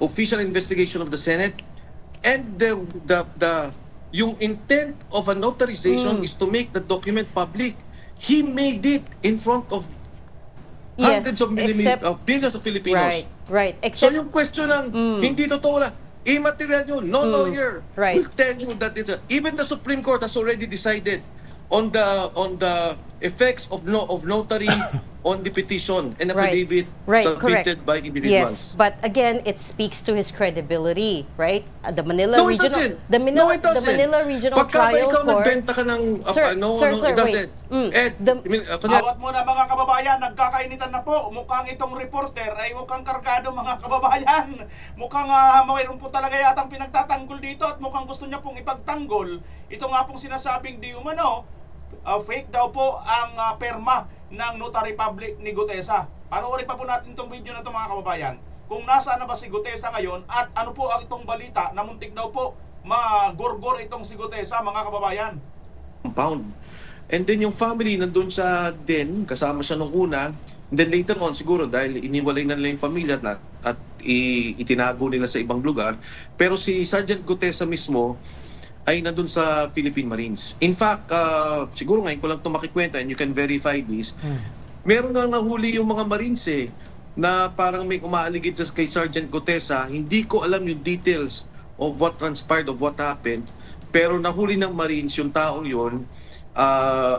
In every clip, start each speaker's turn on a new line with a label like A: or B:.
A: official investigation of the Senate, and yung intent of a notarization is to make the document public. He made it in front of hundreds of billions of Filipinos.
B: Right.
A: So yung question ng hindi totoo lang, immaterial yun, no lawyer will tell you that even the Supreme Court has already decided on the effects of notary on the petition and affidavit submitted by individuals.
B: Yes, but again, it speaks to his credibility, right? The Manila
A: No,
B: Regional,
A: it doesn't.
B: the Manila,
A: No, it doesn't.
B: the Manila Regional
A: Pagka
B: Trial
A: ikaw
B: Court.
A: nagbenta ka ng it doesn't.
C: Awat muna mga kababayan, nagkakainitan na po. Mukhang itong reporter ay mukhang kargado mga kababayan. Mukhang mayroon po talaga yatang pinagtatanggol dito at mukhang gusto niya pong ipagtanggol. Ito nga pong sinasabing di umano, fake daw po ang perma ng Notary Public ni Gutesa. Panoorin pa po natin itong video na ito mga kababayan. Kung nasaan na ba si Gutesa ngayon at ano po ang itong balita na muntik daw po magorgor itong si Gutesa mga kababayan.
A: Compound. And then yung family nandun sa den, kasama siya nung una. And then later on siguro dahil iniwalay na nila yung pamilya at itinago nila sa ibang lugar. Pero si Sergeant Gutesa mismo ay nandun sa Philippine Marines. In fact, siguro ngayon ko lang ito makikwenta and you can verify this. Meron nga nahuli yung mga Marines na parang may umaaligid kay Sergeant Gutesa. Hindi ko alam yung details of what transpired, of what happened. Pero nahuli ng Marines yung taong yun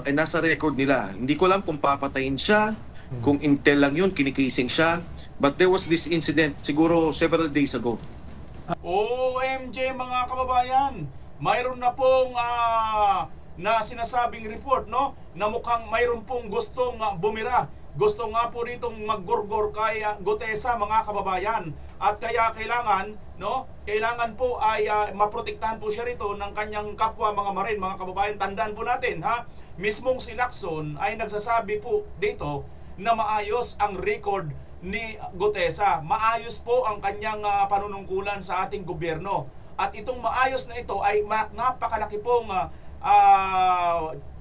A: ay nasa record nila. Hindi ko alam kung papatayin siya, kung intel lang yun, kinikising siya. But there was this incident siguro several days ago.
C: OMG mga kababayan! Mayroon na pong na sinasabing report, no, na mukhang mayroon pong gustong bumira. Gusto nga po ditong maggurgor kay Gutesa mga kababayan. At kaya kailangan, no, kailangan po ay maprotektahan po siya rito ng kanyang kapwa mga Marin, mga kababayan. Tandaan po natin, mismong si Lacson ay nagsasabi po dito na maayos ang record ni Gutesa. Maayos po ang kanyang panunungkulan sa ating gobyerno. At itong maayos na ito ay napakalaki pong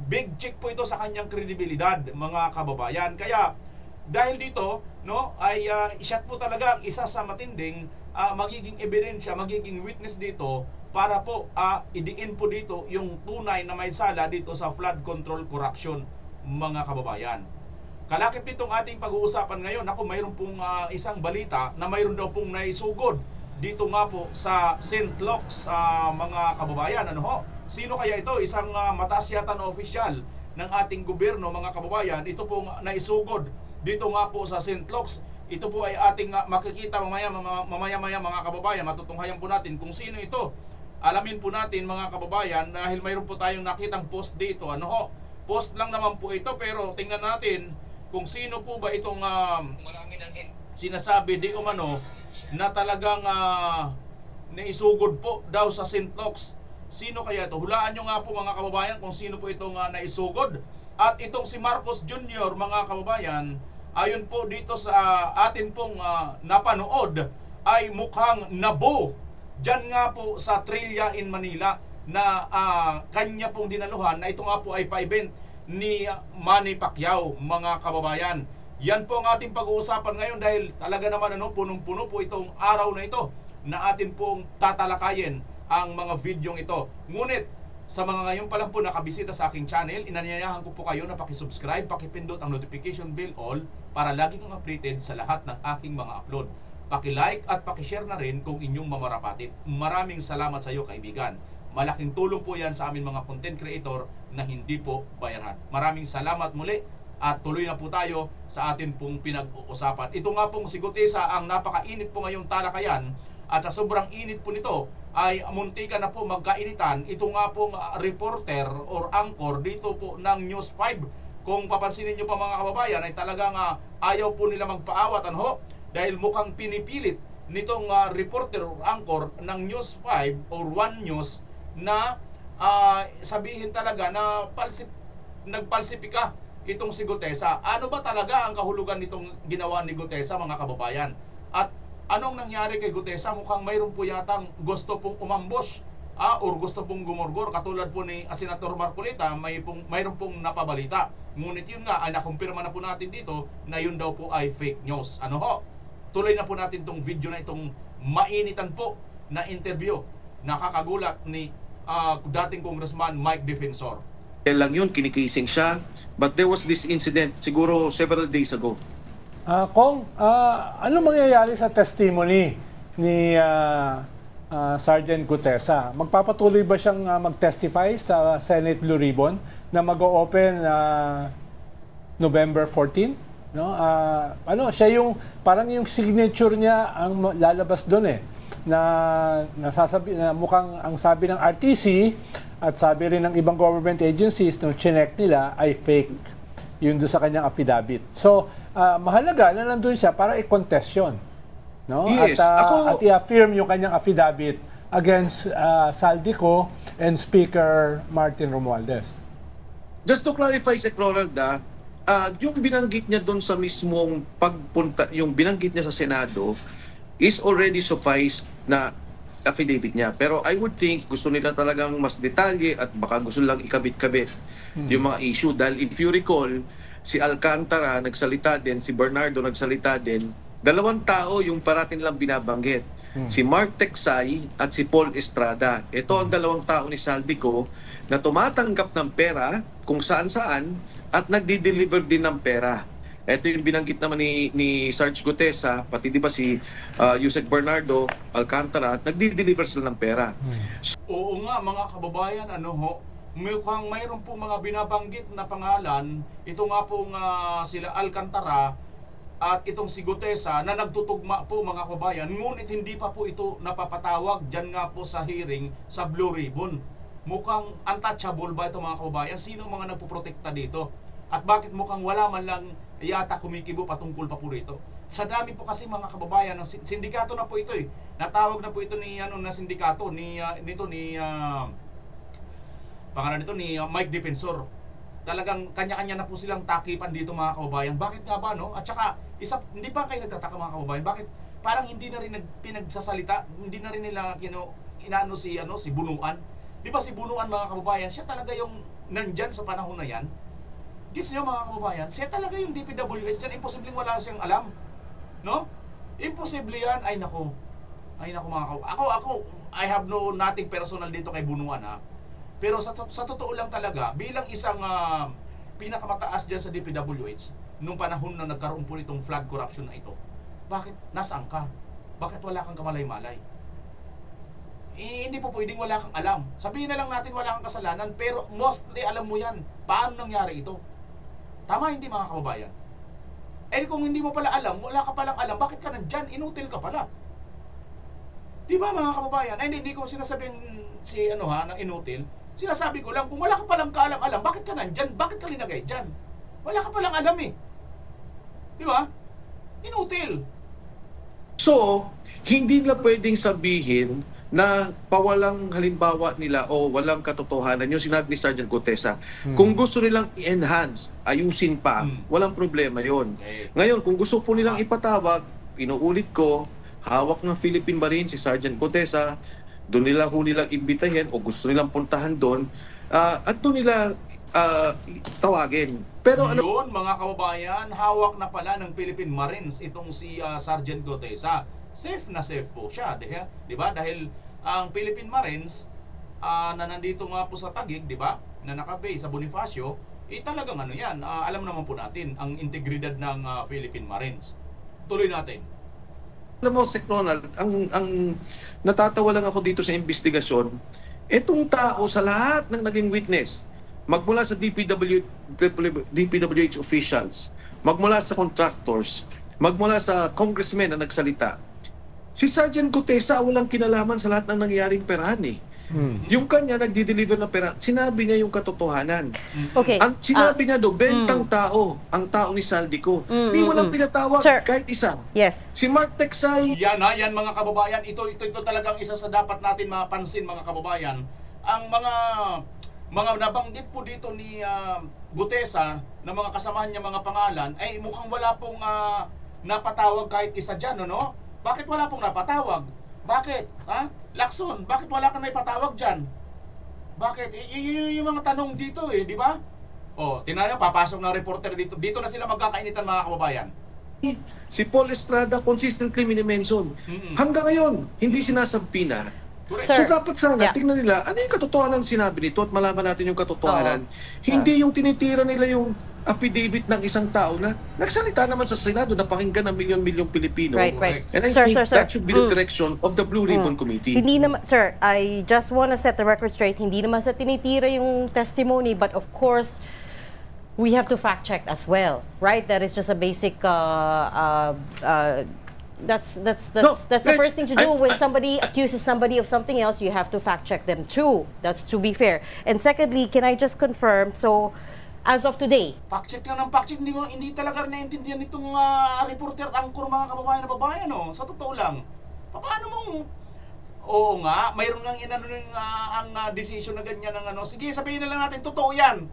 C: big check po ito sa kanyang kredibilidad mga kababayan. Kaya dahil dito, no, ay siya po talaga isa sa matinding magiging ebidensya, magiging witness dito para po idiin po dito yung tunay na may sala dito sa flood control corruption mga kababayan. Kalakip nitong ating pag-uusapan ngayon, ako mayroon pong isang balita na mayroon daw pong naisugod dito nga po sa St. Luke's mga kababayan. Ano ho? Sino kaya ito? Isang mataas yata na opisyal ng ating gobyerno mga kababayan. Ito pong naisugod dito nga po sa St. Luke's. Ito po ay ating makikita mamaya-maya mga kababayan. Matutunghayan po natin kung sino ito. Alamin po natin mga kababayan dahil mayroon po tayong nakitang post dito. Ano ho? Post lang naman po ito pero tingnan natin kung sino po ba itong sinasabi di umano na talagang naisugod po daw sa St. Luke's. Sino kaya ito? Hulaan nyo nga po mga kababayan kung sino po itong naisugod. At itong si Marcos Jr. mga kababayan, ayon po dito sa atin pong napanood, ay mukhang nabo dyan nga po sa Trillia in Manila na kanya pong dinaluhan na ito nga po ay pa-event ni Manny Pacquiao mga kababayan. Yan po ang ating pag-uusapan ngayon dahil talaga naman punong-puno po itong araw na ito na atin pong tatalakayin ang mga videong ito. Ngunit sa mga ngayon pa lang po nakabisita sa aking channel, inanyayahan ko po kayo na pakisubscribe, pakipindot ang notification bell all para lagi kang updated sa lahat ng aking mga upload. Paki-like at paki-share na rin kung inyong mamarapatin. Maraming salamat sa iyo kaibigan. Malaking tulong po yan sa amin mga content creator na hindi po bayaran. Maraming salamat muli. At tuloy na po tayo sa atin pong pinag-uusapan. Ito nga pong si Gutesa ang napakainit po ngayong talakayan. At sa sobrang init po nito ay muntikan na po magkainitan. Ito nga pong reporter or anchor dito po ng News 5. Kung papansinin nyo pa mga kababayan ay talagang ayaw po nila magpaawat. Ano? Dahil mukhang pinipilit nitong reporter or anchor ng News 5 or One News na sabihin talaga na nagpalsipika itong si Gutesa. Ano ba talaga ang kahulugan nitong ginawa ni Gutesa mga kababayan? At anong nangyari kay Gutesa? Mukhang mayroon po yatang gusto pong umambush or gusto pong gumorgor katulad po ni Senator Marcolita, mayroon pong napabalita. Ngunit yun nga ay nakumpirma na po natin dito na yun daw po ay fake news. Ano ho? Tuloy na po natin itong video na itong mainitan po na interview. Nakakagulat ni dating Congressman Mike Defensor.
A: Lang yun, kinikising siya. But there was this incident siguro several days ago.
D: Kong, ano mangyayari sa testimony ni Sergeant Gutesa? Magpapatuloy ba siyang mag-testify sa Senate Blue Ribbon na mag-o-open November 14? No? Siya yung parang yung signature niya ang lalabas doon na mukhang ang sabi ng RTC at sabi rin ng ibang government agencies nung chinek nila ay fake yun doon sa kanyang affidavit. So, mahalaga na nandun siya para i-contest yun. No?
A: Yes,
D: At i-affirm yung kanyang affidavit against Saldico and Speaker Martin Romualdez.
A: Just to clarify, Sec. Ronald, yung binanggit niya doon sa mismong pagpunta, yung binanggit niya sa Senado is already suffice na affidavit niya. Pero I would think gusto nila talagang mas detalye at baka gusto lang ikabit-kabit yung mga issue. Dahil if you recall, si Alcantara nagsalita din, si Bernardo nagsalita din. Dalawang tao yung parating lang binabanggit. Si Mark Teksay at si Paul Estrada. Ito ang dalawang tao ni Saldico na tumatanggap ng pera kung saan-saan at nagdi-deliver din ng pera. Ito yung binanggit naman ni Sarge Gutesa, pati di ba si Yusek Bernardo Alcantara, nagdi-deliver sila ng pera.
C: Oo nga mga kababayan, mukhang mayroon pong mga binabanggit na pangalan. Ito nga pong sila Alcantara at itong si Gutesa na nagtutugma po mga kababayan. Ngunit hindi pa po ito napapatawag dyan nga po sa hearing sa Blue Ribbon. Mukhang untouchable ba ito mga kababayan? Sino mga nagpuprotekta dito? At bakit mukhang wala man lang yata kumikibo patungkol pa po rito? Sa dami po kasi mga kababayan, ng sindikato na po ito eh. Natawag na po ito ni na sindikato pangalan nito ni Mike Defensor. Talagang kanya-kanya na po silang takipan dito mga kababayan. Bakit nga ba no? At saka hindi pa kayo nagtataka mga kababayan, bakit parang hindi na rin pinagsasalita, hindi na rin nila inaano si Bunuan. Di ba si Bunuan mga kababayan, siya talaga yung nandyan sa panahon na yan. Gis nyo mga kababayan, siya talaga yung DPWH dyan, imposibleng wala siyang alam. No? Imposible yan. Ay nako mga kababayan. Ako, I have nothing personal dito kay Bunuan Pero sa totoo lang talaga, bilang isang pinakamataas dyan sa DPWH, nung panahon na nagkaroon po nitong flood corruption na ito, bakit nasaan ka? Bakit wala kang kamalay-malay? Hindi po pwedeng wala kang alam. Sabihin na lang natin wala kang kasalanan, pero mostly alam mo yan. Paano nangyari ito? Tama hindi mga kababayan? Kung hindi mo pala alam, wala ka palang alam, bakit ka nandyan? Inutil ka pala. Di ba mga kababayan? Hindi ko sinasabing na inutil. Sinasabi ko lang, kung wala ka palang kaalam-alam, bakit ka nandyan? Bakit ka linagay dyan? Wala ka palang alam eh. Di ba? Inutil.
A: So, hindi na pwedeng sabihin na pawalang halimbawa nila o walang katotohanan yung sinabi ni Sergeant Gutesa. Kung gusto nilang i-enhance, ayusin pa, walang problema yon.
C: Okay.
A: Ngayon, kung gusto po nilang ipatawag, inuulit ko, hawak ng Philippine Marine si Sergeant Gutesa, doon nilang imbitahin o gusto nilang puntahan doon, at doon nila tawagin. Pero
C: Yun mga kababayan, hawak na pala ng Philippine Marines itong si Sergeant Gutesa. Safe na safe po siya, di ba? Dahil ang Philippine Marines na nandito nga po sa Taguig, di ba? Na nakabase sa Bonifacio, talagang yan, alam naman po natin ang integridad ng Philippine Marines. Tuloy natin.
A: alam mo, Sec. Ronald, ang natatawa lang ako dito sa investigasyon, etong tao sa lahat ng naging witness, magmula sa DPWH officials, magmula sa contractors, magmula sa congressmen na nagsalita, si Sergeant Gutesa walang kinalaman sa lahat ng nangyayaring perahan eh. Yung kanya nagdi-deliver ng pera, sinabi niya yung katotohanan.
B: Okay.
A: Ang sinabi niya do, bentang tao, ang tao ni Saldico. Di walang pinatawag
B: Sir.
A: kahit isa.
B: Yes.
A: Si Mark Teksay,
C: Yan mga kababayan, ito talagang isa sa dapat natin mapansin mga kababayan. Ang mga nabanggit po dito ni Gutesa na mga kasamahan niya mga pangalan ay mukhang wala pong napatawag kahit isa dyan, no? Bakit wala pong napatawag? Bakit? Lacson, bakit wala kang naipatawag dyan? Bakit? Yung mga tanong dito di ba? Tinanong, papasok na reporter dito. Dito na sila magkakainitan mga kababayan.
A: Si Paul Estrada consistently minimension. Hanggang ngayon, hindi sinasabi na.
C: Correct.
B: Sir,
A: So dapat sana,
B: yeah.
A: tingnan nila, ano yung katotohanan sinabi nito at malaman natin yung katotohanan. Hindi yung tinitira nila yung affidavit ng isang tao na nagsalita naman sa Senado na pakinggan ng milyon-milyong Pilipino.
B: Right, right.
A: And I
B: Sir,
A: think
B: sir, sir.
A: that should be the direction of the Blue Ribbon Committee.
B: Hindi naman, sir, I just want to set the record straight. Hindi naman sa tinitira yung testimony, but of course, we have to fact check as well, right? That is just a basic. That's the
A: Reg,
B: first thing to do when somebody accuses somebody of something else. You have to fact check them too. That's to be fair. And secondly, can I just confirm? So, as of today,
C: Fact-check lang ng fact-check, hindi talaga naiintindihan nitong reporter, anchor, mga kababayan na babayan, no? Sa totoo lang. Paano mong, oo nga, mayroon ngang inano ang decision na ganyan ng ano. Sige, sabihin na lang natin, totoo yan.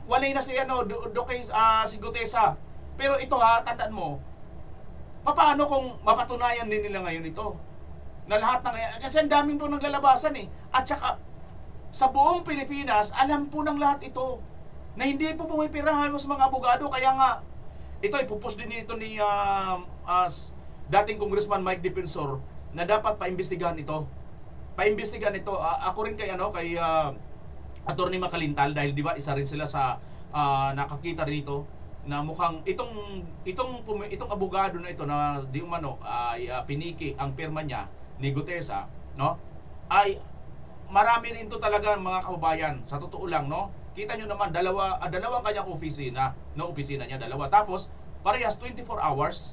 C: Walay na si, si Gutesa. Pero ito tandaan mo, paano kung mapatunayan din nila ngayon ito? Na lahat ng, kasi ang daming po naglalabasan eh. At saka, sa buong Pilipinas, alam po ng lahat ito na hindi po pumipirahan mo sa mga abogado. Kaya nga, ito ipupost din dito ni dating Congressman Mike Defensor na dapat paimbestigahan ito. Paimbestigahan ito. Ako rin kay Attorney Makalintal, dahil di ba isa rin sila sa nakakita rito na mukhang itong abogado na ito na di umano ay piniki ang pirma niya ni Gutesa, no? Ay marami rin ito talaga mga kababayan. Sa totoo lang, no? Kita nyo naman, dalawang kanyang opisina, no? Opisina niya, dalawa. Tapos, parehas 24 hours.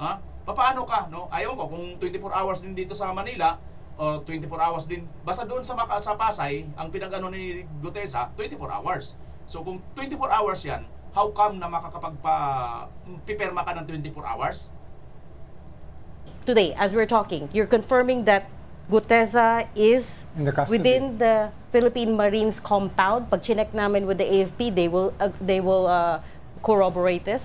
C: Ha? Paano ka, no? Ayaw ko, kung 24 hours din dito sa Manila, o 24 hours din, basta doon sa Pasay, ang pinag-ano ni Gutesa, 24 hours. So, kung 24 hours yan, how come na makakapagpa-pipirma ka ng 24 hours?
B: today, as we're talking, you're confirming that Gutesa is
D: In the custody.
B: within the Philippine Marines compound. Pag chinek namin with the AFP, they will corroborate this.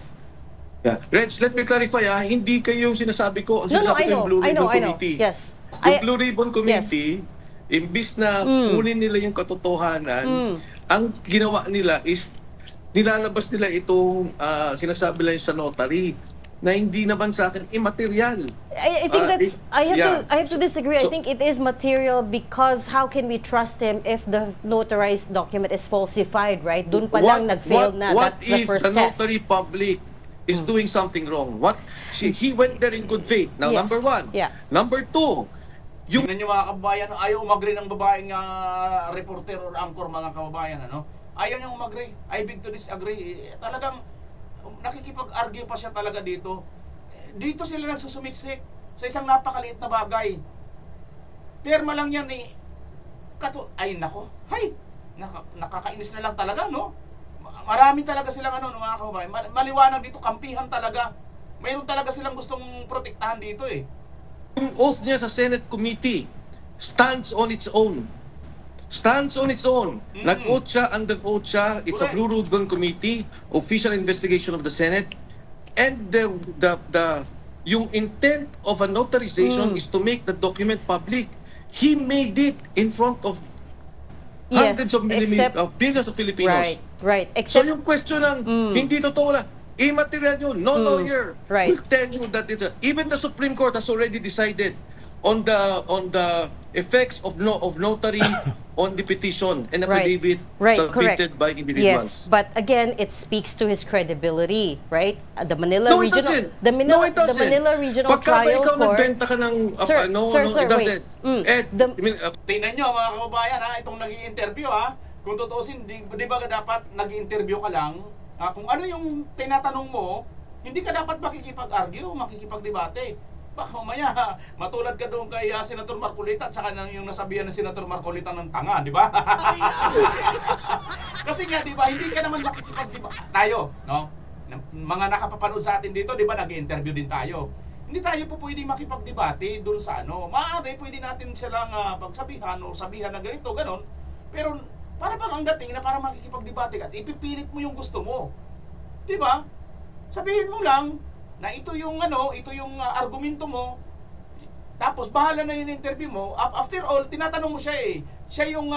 A: Yeah. Reg, let me clarify hindi kayo yung sinasabi ko. Ang sinasabi ko yung Blue Ribbon Committee.
B: Yes.
A: Yung Blue Ribbon Committee, imbis na kunin nila yung katotohanan, ang ginawa nila is nilalabas nila itong sinasabi lang sa notary na hindi naman sa akin immaterial.
B: I think that's I have to disagree. I
A: So-
B: think it is material because how can we trust him if the notarized document is falsified, right? Doon pa lang nag-fail na.
A: What
B: That's the
A: if
B: first
A: the
B: test.
A: notary public is doing something wrong? He went there in good faith. Now,
B: Yes.
A: number one.
B: Yeah.
A: Number two, yung
C: Tingnan nyo mga kababayan, ayaw umagri ng babaeng reporter or anchor, mga kababayan, ano? Ayaw niyang umagri. I beg to disagree. Talagang nakikipag-argue pa siya talaga dito. Dito sila nagsusumiksik sa isang napakaliit na bagay. Perma lang yan eh. Ay nako. Hay! Nakakainis na lang talaga, no? Marami talaga silang mga kababayan. Maliwanag dito, kampihan talaga. Mayroon talaga silang gustong protektahan dito eh.
A: yung oath niya sa Senate Committee stands on its own. Stands on its own. Nag-oath siya, under oath siya. It's a
C: Correct.
A: Blue Ribbon Committee, official investigation of the Senate. And yung intent of a notarization is to make the document public. He made it in front of
B: Yes,
A: hundreds of billions of Filipinos.
B: Right.
A: So
B: Except
A: yung question ng hindi totoo lang, immaterial yun, no lawyer
B: Right.
A: will tell you that even the Supreme Court has already decided on the effects of notary on the petition and affidavit submitted by individuals.
B: Yes, but again, it speaks to his credibility, right? The Manila
A: No, it
B: Regional,
A: doesn't.
B: the Manila,
A: No, it doesn't.
B: the Manila Regional
A: Pagka ba
B: Trial
A: ikaw
B: Court.
A: nagbenta ka ng
B: Sir,
A: it
B: wait.
A: doesn't.
C: Tingnan nyo mga kababayan itong nag-i-interview kung tutuusin, di ba dapat nag-i-interview ka lang, kung ano yung tinatanong mo, hindi ka dapat makikipag-argue, makikipag-debate. Baka mamaya, matulad ka doon kay Senator Marcolita at saka yung nasabihan ng Senator Marcolita ng tanga, di ba? Kasi nga, di ba, hindi ka naman makikipag-debate. Tayo, no? Mga nakapapanood sa atin dito, di ba, nag-i-interview din tayo. Hindi tayo po pwedeng makipag-debate doon sa maaari, pwede natin silang pagsabihan o sabihan na ganito, ganon. Pero para bang ang dating na para makikipag-debate at ipipilit mo yung gusto mo. 'Di ba? Sabihin mo lang na ito yung argumento mo. Tapos bahala na yung interview mo. After all, tinatanong mo siya eh. Siya yung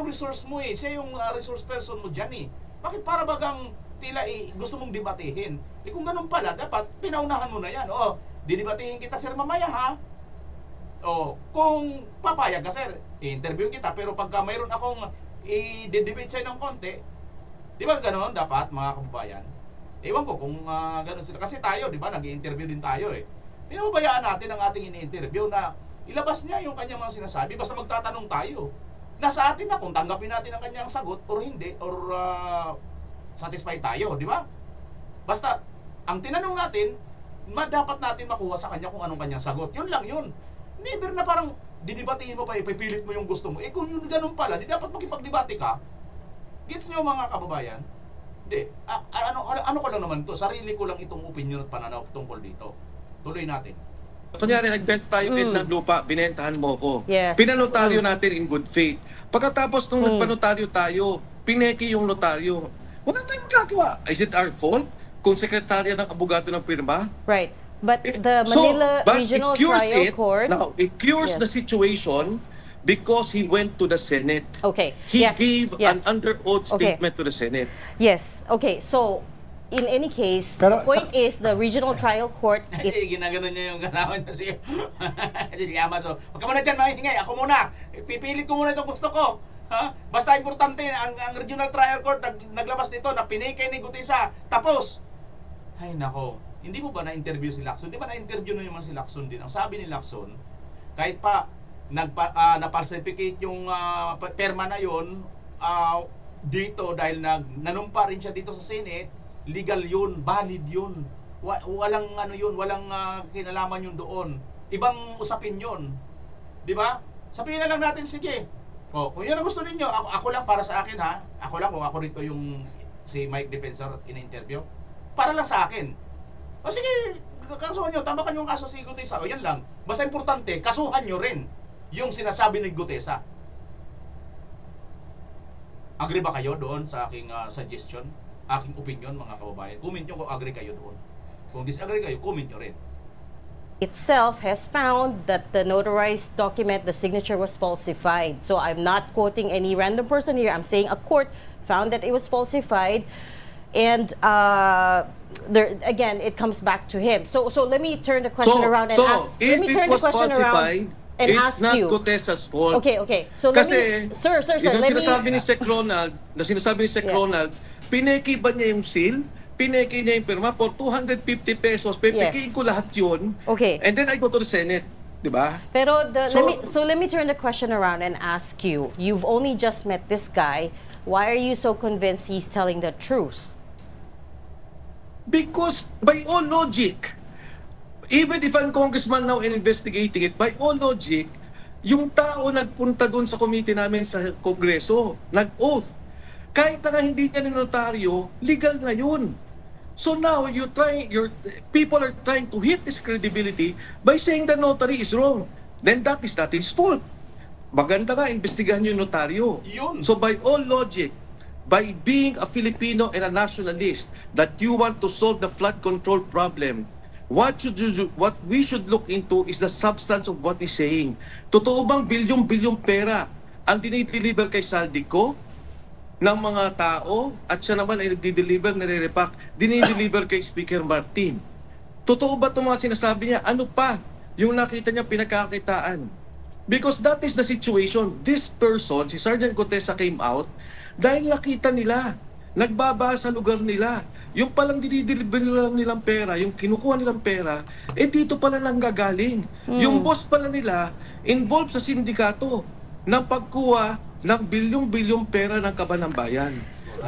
C: resource mo eh. Siya yung resource person mo diyan eh. Bakit para bagang tila gusto mong debatihin. Kung ganun pala, dapat pinaunahan mo na yan. O, didebatihin kita sir mamaya ha. O, kung papayag ka sir, i-interview kita, pero pagka mayroon akong i-debate sa'yo ng konti, di ba ganun dapat mga kababayan? Ewan ko kung ganun sila. Kasi tayo, di ba, nag-i-interview din tayo eh. Pinababayaan natin ang ating ini-interview na ilabas niya yung kanyang mga sinasabi, basta magtatanong tayo. Nasa atin na kung tanggapin natin ang kanyang sagot or hindi, or satisfied tayo, di ba? Basta, ang tinanong natin, dapat natin makuha sa kanya kung anong kanyang sagot. Yun lang yun. Never na parang didebatiin mo pa, ipipilit mo yung gusto mo. Kung yun ganun pala, di dapat makipagdebate ka. Gets nyo mga kababayan? Hindi. Ano ko lang naman to, sarili ko lang itong opinion at pananaw tungkol dito. Tuloy natin.
A: Kunyari, nagbenta tayo ng lupa, binentahan mo ko.
B: Yes.
A: Pinanotaryo natin in good faith. Pagkatapos nung nagpanotaryo tayo, pineki yung notaryo. Wala tayong magagawa. Is it our fault kung sekretarya ng abogado ng firma?
B: Right. But the Manila
A: but
B: Regional
A: it cures
B: Trial
A: it.
B: Court...
A: Now, it cures
B: Yes.
A: the situation because he went to the Senate.
B: Okay.
A: He
B: Yes.
A: gave
B: Yes.
A: an under oath
B: Okay.
A: statement to the Senate.
B: Yes. Okay. So, in any case,
D: Pero-
B: the point is the Regional Trial Court...
C: Ginaganon niya yung kalaman niya si Llama. So, huwag ka muna dyan, mahingay. Ako muna. Pipilit ko muna itong gusto ko. Ha? Basta importante, ang Regional Trial Court naglabas nito na pinikay ni Gutesa. Tapos, ay nako, hindi mo ba na-interview si Lacson? Di ba na-interview na naman si Lacson din? Ang sabi ni Lacson, kahit pa na-falsificate yung perma na yun dito dahil nanumpa rin siya dito sa Senate, legal yun, valid yun. Walang ano yun, walang kinalaman yun doon. Ibang usapin yun. Di ba? Sabihin na lang natin, sige. O, kung yun ang gusto ninyo, ako lang para sa akin ha. Ako lang, kung ako rito yung si Mike Defensor in-interview. Para lang sa akin. O sige, kasuhan nyo, tambakan yung kaso si Gutesa. O yan lang. Basta importante, kasuhan nyo rin yung sinasabi ni Gutesa. Agree ba kayo doon sa aking suggestion? Aking opinion mga kababayan? Comment nyo kung agree kayo doon. Kung disagree kayo, comment nyo rin.
B: itself has found that the notarized document, the signature was falsified. So I'm not quoting any random person here. I'm saying a court found that it was falsified. And there, again, it comes back to him. So let me turn the question around and ask. Let me turn the question around and ask
A: it's not
B: you.
A: Gutesa's fault.
B: Okay. So let
A: Kasi,
B: me, sir,
A: yung
B: let
A: sinasabi
B: me.
A: ni Sec Ronald, Ronald, pineki ba niya yung seal? Pineki niya yung pirma for 250 pesos. Pepekiin ko lahat yun.
B: Okay.
A: And then I go to the Senate. Diba?
B: Pero let me turn the question around and ask you. You've only just met this guy. Why are you so convinced he's telling the truth?
A: Because by all logic, even if I'm congressman now and investigating it, by all logic, yung tao nagpunta doon sa committee namin sa Kongreso, nag-oath. Kahit na nga hindi niya notaryo, legal na yun. So now your people are trying to hit his credibility by saying the notary is wrong. Then that is not his fault. Maganda nga, investigahan yung notaryo.
C: Yun.
A: So by all logic, by being a Filipino and a nationalist, that you want to solve the flood control problem, what we should look into is the substance of what he's saying. Totoo bang bilyong-bilyong pera ang dinideliver kay Saldico ng mga tao at siya naman ay nagdi-deliver, nare-repack, dinideliver kay Speaker Martin? Totoo ba itong mga sinasabi niya? Ano pa yung nakita niya pinagkakitaan? Because that is the situation. This person, si Sergeant Gutesa, came out dahil nakita nila, nagbaba sa lugar nila. Yung palang dinideliver nilang pera, yung kinukuha nilang pera, dito pala nang gagaling. Yung boss pala nila, involved sa sindikato ng pagkuha ng bilyong-bilyong pera ng kaban ng bayan.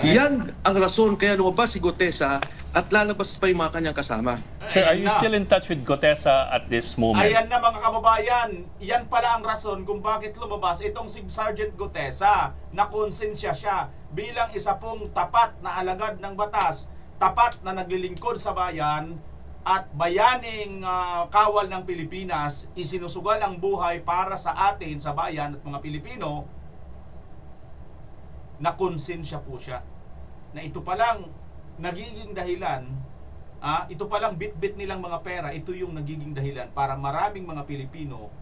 A: Yan ang rason kaya lumabas si Gutesa at lalabas pa yung mga kanyang kasama.
E: Sir, are you still in touch with Gutesa at this moment?
C: Ayan na mga kababayan, yan pala ang rason kung bakit lumabas itong si Sergeant Gutesa na konsensya siya bilang isa pong tapat na alagad ng batas, tapat na naglilingkod sa bayan at bayaning kawal ng Pilipinas, isinusugal ang buhay para sa atin, sa bayan at mga Pilipino, na konsensya po siya. Na ito palang nagiging dahilan, ito palang bit-bit nilang mga pera, ito yung nagiging dahilan para maraming mga Pilipino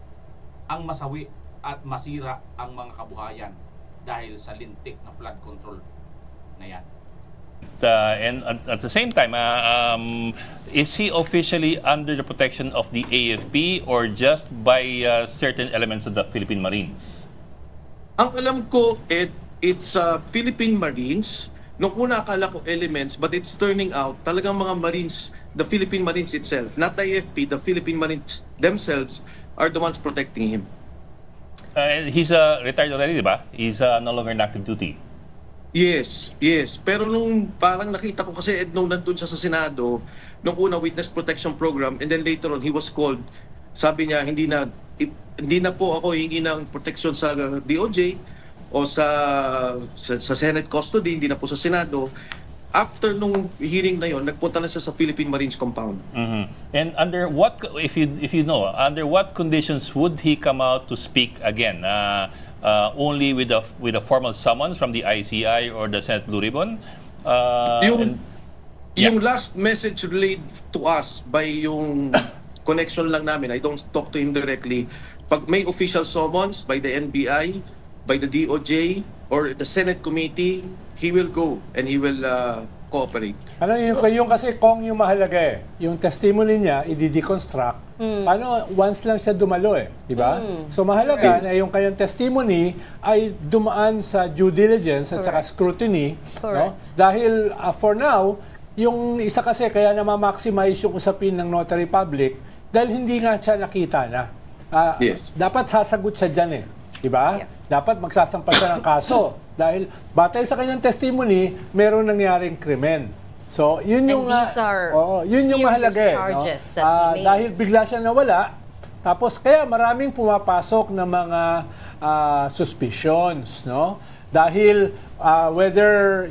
C: ang masawi at masira ang mga kabuhayan dahil sa lintik na flood control na yan.
E: And at the same time, is he officially under the protection of the AFP or just by certain elements of the Philippine Marines?
A: Ang alam ko, it's Philippine Marines. Nung una akala ko elements, but it's turning out talagang mga Marines, the Philippine Marines itself, not the AFP, the Philippine Marines themselves are the ones protecting him.
E: He's retired already, di ba? He's no longer in active duty.
A: Yes. Pero nung parang nakita ko kasi nung nandun siya sa Senado, nung una Witness Protection Program, and then later on he was called, sabi niya hindi na po ako hingi ng protection sa DOJ o sa Senate custody, hindi na po sa Senado. After nung hearing na yon, nagpunta na siya sa Philippine Marines compound.
E: And under what, if you know, under what conditions would he come out to speak again? Only with a formal summons from the ICI or the Senate Blue Ribbon?
A: Yung last message relayed to us by yung connection lang namin, I don't talk to him directly. Pag may official summons by the NBI, by the DOJ, or the Senate committee, he will go and he will cooperate.
D: Ano yung kasi kung yung mahalaga yung testimony niya i-deconstruct. Paano once lang siya dumalo di ba? So mahalaga na yung kanyang testimony ay dumaan sa due diligence at saka scrutiny, no? Dahil for now, yung isa kasi kaya na ma-maximize yung usapin ng notary public dahil hindi nga siya nakita na.
A: Yes.
D: Dapat sasagot siya diyan di ba? Yeah. Dapat magsasampa siya ng kaso dahil batay sa kanyang testimony, meron nangyaring krimen. So, yun yung yun yung mahalaga no? Dahil bigla siya nawala, tapos kaya maraming pumapasok na mga suspicions, no? Dahil whether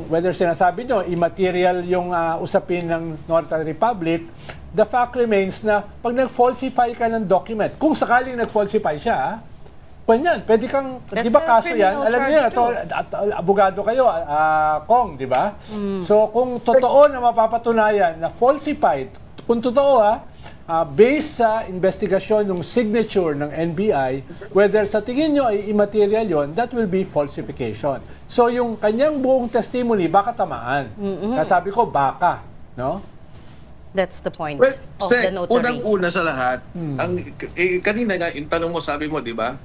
D: whether sinasabi nyo, immaterial yung usapin ng Northern Republic, the fact remains na pag nag-falsify ka ng document, kung sakaling nag-falsify siya, pwede kang, di ba kaso yan? Alam niyo abogado kayo, Kong, di ba? So kung totoo na mapapatunayan na falsified, kung totoo based sa investigasyon ng signature ng NBI, whether sa tingin nyo ay immaterial yon, that will be falsification. So yung kanyang buong testimony, baka tamaan. Sabi ko, baka. No?
B: That's the point
A: well,
B: of the notary.
A: Unang-una sa lahat, kanina nga, yung tanong mo, sabi mo, di ba?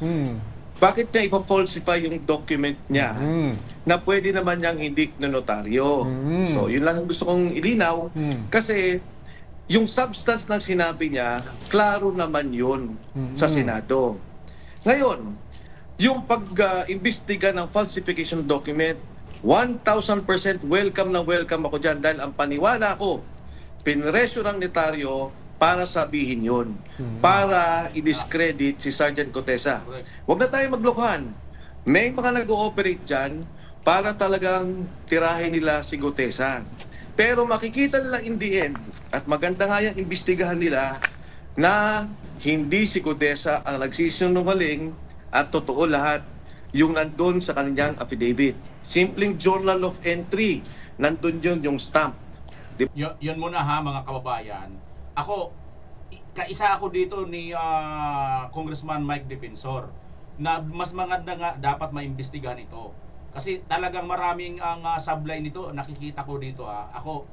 A: Bakit niya ipa-falsify yung document niya na pwede naman niyang hindi na notaryo? So, yun lang gusto kong ilinaw. Kasi, yung substance ng sinabi niya, klaro naman yun sa Senado. Ngayon, yung pag-imbestiga ng falsification document, 1,000% welcome na welcome ako dyan dahil ang paniwala ko, pinresyo ng notaryo para sabihin yun, para i-discredit si Sergeant Gutesa. Huwag na tayo maglokohan. May mga nag-ooperate dyan para talagang tirahin nila si Gutesa. Pero makikita nila in the end, at maganda nga yung imbestigahan nila, na hindi si Gutesa ang nagsisinungaling at totoo lahat yung nandun sa kanyang affidavit. Simpleng journal of entry, nandun yun yung stamp.
C: Yun muna mga kababayan. Ako, kaisa ako dito ni Congressman Mike Defensor na mas maganda nga dapat maimbestigahan ito. Kasi talagang maraming ang sablay nito, nakikita ko dito Ako,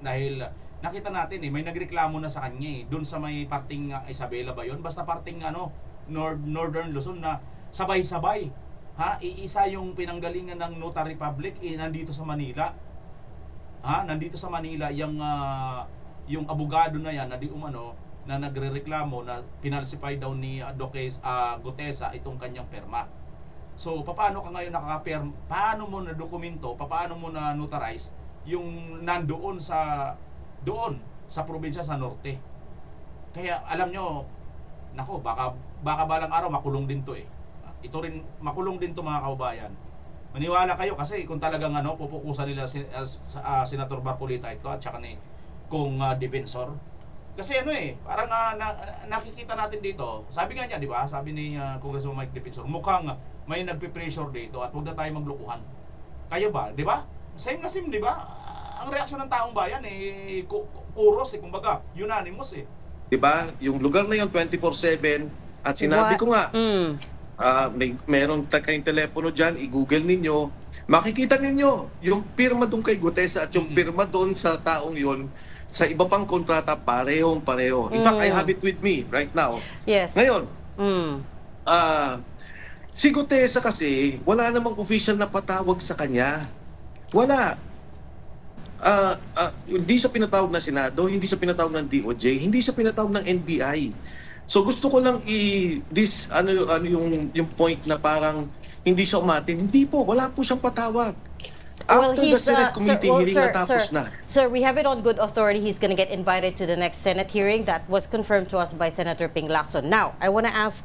C: dahil nakita natin may nagreklamo na sa kanya doon sa may parting Isabela ba yun? Basta parting Northern Luzon na sabay-sabay. Iisa yung pinanggalingan ng Notary Public nandito sa Manila. Nandito sa Manila yung abogado na yan na nagrereklamo na pinalsify daw ni Gutesa itong kanyang perma. So paano ka ngayon nakaka-perma? Paano mo na dokumento? Paano mo na notarize yung nandoon sa probinsya sa norte? Kaya alam nyo, nako baka balang araw makulong din to Ito rin makulong din to mga kababayan. Maniwala kayo kasi kung talagang pupukusan nila Senator Barcolita ito at saka ni kung Defensor. Kasi parang nakikita natin dito. Sabi nga niya, di ba? Sabi ni Congressman Mike Defensor, mukhang may nagpe-pressure dito at huwag na tayo maglukuhan. Kaya ba? Di ba? Same na same, di ba? Ang reaksyon ng taong bayan kuros kumbaga, unanimous
A: Di ba? Yung lugar na yun 24/7 at sinabi ko nga, meron kayong telepono dyan, i-google ninyo, makikita ninyo yung pirma doon kay Gutesa at yung pirma doon sa taong yon sa iba pang kontrata, parehong-pareho. In fact, I have it with me right now.
B: Yes.
A: Ngayon,
B: Mm.
A: si Gutesa kasi, wala namang official na patawag sa kanya. Wala. Hindi siya pinatawag ng Senado, hindi siya pinatawag ng DOJ, hindi siya pinatawag ng NBI. So gusto ko lang yung point na parang hindi siya umatin. Hindi po, wala po siyang patawag. After the Senate committee hearing, natapos na.
B: Sir, we have it on good authority. He's going to get invited to the next Senate hearing. That was confirmed to us by Senator Ping Lacson. Now, I want to ask,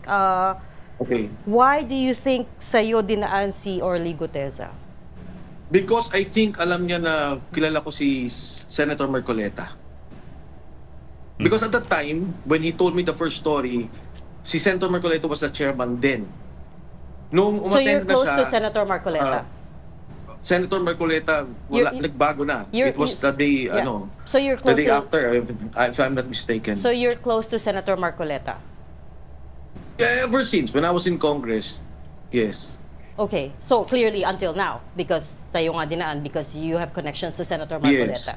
A: Okay.
B: why do you think sa'yo dinaan si Orly Gutesa?
A: Because I think alam niya na kilala ko si Senator Marcoleta. Because at that time, when he told me the first story, si Senator Marcoleta was the chairman then. Nung
B: So you're
A: umattend na
B: close
A: siya,
B: to Senator Marcoleta?
A: Senator Marcoleta, nagbago na. It was the day,
B: So you're
A: the
B: close
A: day
B: to,
A: after, if I'm not mistaken.
B: So you're close to Senator Marcoleta?
A: Ever since, when I was in Congress, yes.
B: Okay, so clearly until now, because sa'yo nga dinaan, because you have connections to Senator Marcoleta.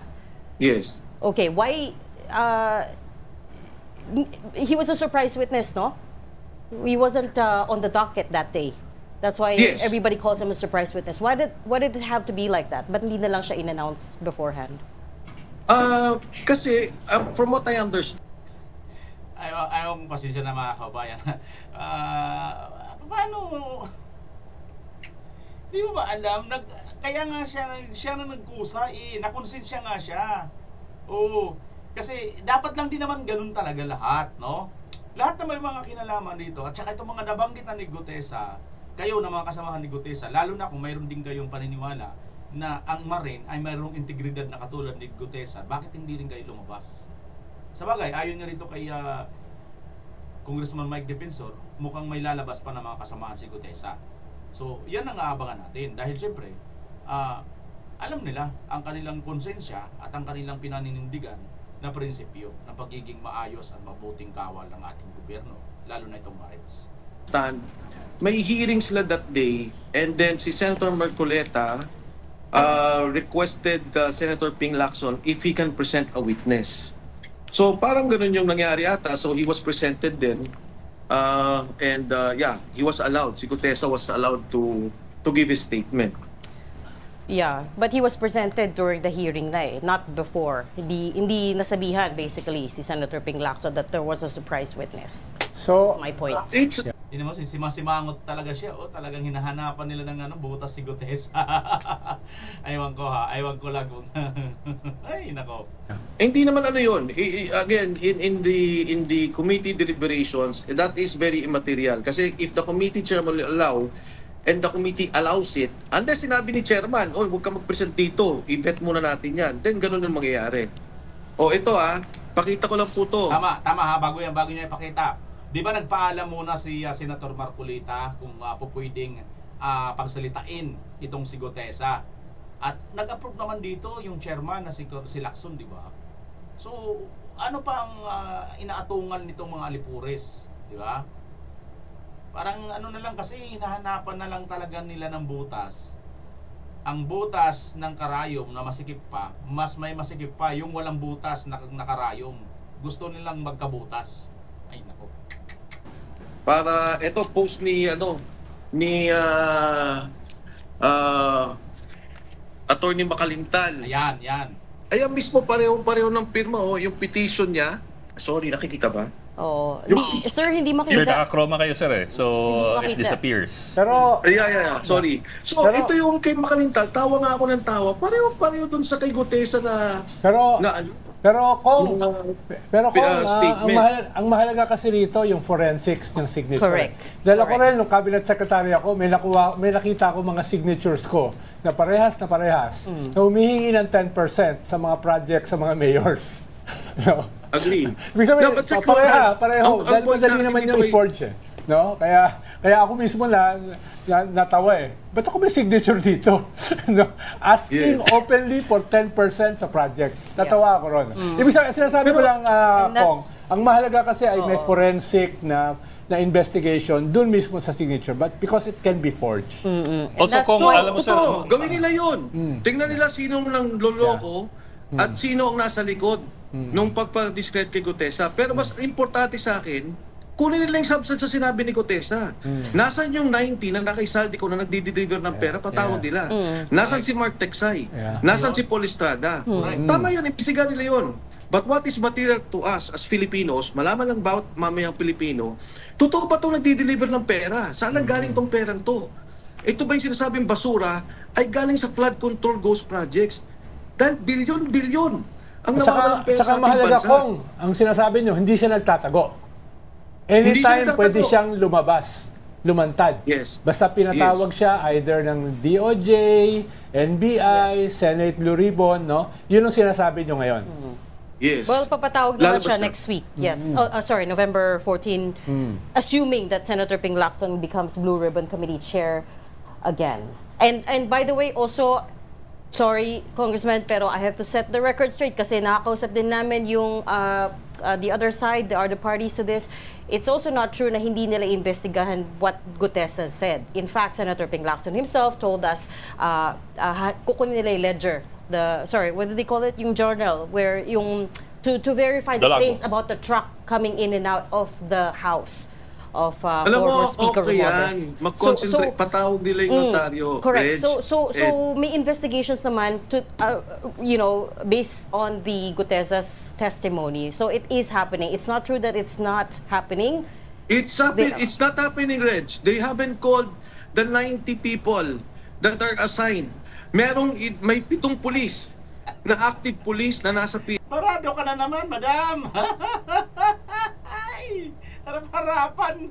A: Yes.
B: Okay, why, he was a surprise witness, no? He wasn't on the docket that day. That's why
A: Yes.
B: everybody calls him a surprise witness. Why did it have to be like that? Ba't hindi na lang siya in-announce beforehand?
A: Kasi, from what I understand,
C: Ayaw kong pasensya na mga kabayan. Paano? Di mo ba alam? Kaya nga siya na nagkusa nakonsensya nga siya. Oo. Kasi dapat lang din naman ganun talaga lahat, no? Lahat na may mga kinalaman dito. At saka itong mga nabanggitan ni Gutesa, kayo na mga kasamahan ni Gutesa, lalo na kung mayroon din kayong paniniwala na ang Marin ay mayroong integridad na katulad ni Gutesa, bakit hindi rin kayo lumabas? Sabagay, ayon nga rito kay Congressman Mike Defensor, mukhang may lalabas pa ng mga kasamahan si Gutesa. So, yan ang aabangan natin. Dahil siyempre, alam nila ang kanilang konsensya at ang kanilang pinaninindigan na prinsipyo ng pagiging maayos at mabuting kawal ng ating gobyerno, lalo na itong Marines.
A: may hearing sila that day, and then si Senator Marcoleta requested Senator Ping Lacson if he can present a witness. So parang ganun yung nangyari ata. So he was presented then, and he was allowed. Si Gutesa was allowed to give his statement.
B: Yeah, but he was presented during the hearing na not before. Hindi nasabihan basically si Senator Ping Lacson that there was a surprise witness.
D: So,
B: That's my point.
A: It's
C: Yun mo, simasimangot talaga siya. Talagang hinahanapan nila ng butas si Gutesa. Aywan ko lang kung ay nako.
A: hindi naman ano yun. Again, in the committee deliberations, that is very immaterial. Kasi if the committee chair will allow, and the committee allows it, unless sinabi ni chairman, oy, huwag ka mag-present dito, i-vet muna natin yan, then ganun yung mangyayari. O ito pakita ko lang po to.
C: Tama ha, bago niya ipakita. Di ba nagpaalam muna si Senator Marcoleta kung pupwedeng pagsalitain itong si Gutesa. At nag-approve naman dito yung chairman na si Lacson, di ba? So, ano pa ang inaatungan nitong mga alipures, di ba? Parang ano na lang kasi, hinahanapan na lang talaga nila ng butas. Ang butas ng karayom na masikip pa, mas may masikip pa yung walang butas na karayom. Gusto nilang magkabutas. Ay nako.
A: Para ito post ni Attorney Makalintal.
C: Ayan.
A: Ayan mismo pareho ng pirma yung petition niya. Sorry, nakikita ba?
B: Oh, sir, hindi
E: Sir,
B: makita.
E: naka-chroma kayo, sir, So,
B: Hindi
E: it
B: makita.
E: disappears.
D: pero
A: Yeah. Sorry. So,
D: Pero-
A: ito yung kay Makalintal. Tawa nga ako ng tawa. Pareho dun sa kay Gutesa na
D: pero kung
A: statement.
D: ang mahalaga kasi rito yung forensics ng signature.
B: Correct.
D: Dahil ako
B: Correct.
D: rin, nung cabinet secretary ako, may nakita ako mga signatures ko na parehas na humihingi ng 10% sa mga project sa mga mayors. No?
A: Agree.
D: Ibig sabihin,
A: No, but sa
D: pareho.
A: ang
D: Dahil
A: point
D: madali
A: natin
D: naman
A: dito
D: yung
A: ay-
D: i-forge No? Kaya ako mismo natawa eh. Ba't ako may signature dito? No? Asking openly for 10% sa projects. Natawa ako ron. Ibig sabihin, sinasabi ko lang, Kong, ang mahalaga kasi ay may forensic na investigation dun mismo sa signature, but because it can be forged.
E: Also, kung alam mo sir,
A: gawin nila yun. Tingnan nila sinong nang loloko at sino ang nasa likod nung pagpa-discredit kay Gutesa. Pero mas importante sa akin, kunin nila yung substance sa sinabi ni Gutesa. Nasaan yung 90 na nakaisaldi ko na nagdi-deliver ng pera, patawag nila. Nasaan si Mark Texay? Nasaan si Paul Estrada? Tama yun, imbestigahan nila yun. But what is material to us as Filipinos, malaman lang bawat mamayang Pilipino, totoo ba itong nagdi-deliver ng pera? Saan ang galing itong perang to? Ito ba yung sinasabing basura ay galing sa flood control ghost projects? Dahil bilyon-bilyon ang nawawalang pera sa ating
D: mahalaga
A: bansa.
D: Kong, ang sinasabi nyo, hindi siya nagtatago. Anytime
A: nagtatago.
D: pwede siyang lumabas, lumantad.
A: Yes.
D: Basta pinatawag siya either ng DOJ, NBI, Senate Blue Ribbon, no? Yun ang sinasabi nyo ngayon.
A: Yes.
B: Well, papatawag naman
A: Lalabas
B: siya
A: na.
B: next week. Yes. Sorry, November 14, assuming that Senator Ping Lacson becomes Blue Ribbon Committee Chair again. And by the way, also, sorry, Congressman, pero I have to set the record straight kasi nakakausap din namin yung the other side, the other parties to this. It's also not true na hindi nila investigahan what Gutesa said. In fact, Senator Ping Lacson himself told us kukunin nila yung ledger. What do they call it? Yung journal where yung to verify the
E: Dalago.
B: claims about the truck coming in and out of the house of
A: Alam mo,
B: former Speaker
A: okay yan.
B: Romualdez.
A: Mag-concentrate, patawag nila yung notaryo.
B: Correct.
A: Reg.
B: So may investigations naman to based on the Gutesa's testimony. So it is happening. It's not true that it's not happening.
A: It's not happening, Reg. They haven't called the 90 people that are assigned. May 7 pulis na active police na nasa
C: Parado ka na naman, madam. Ay, harap-harapan.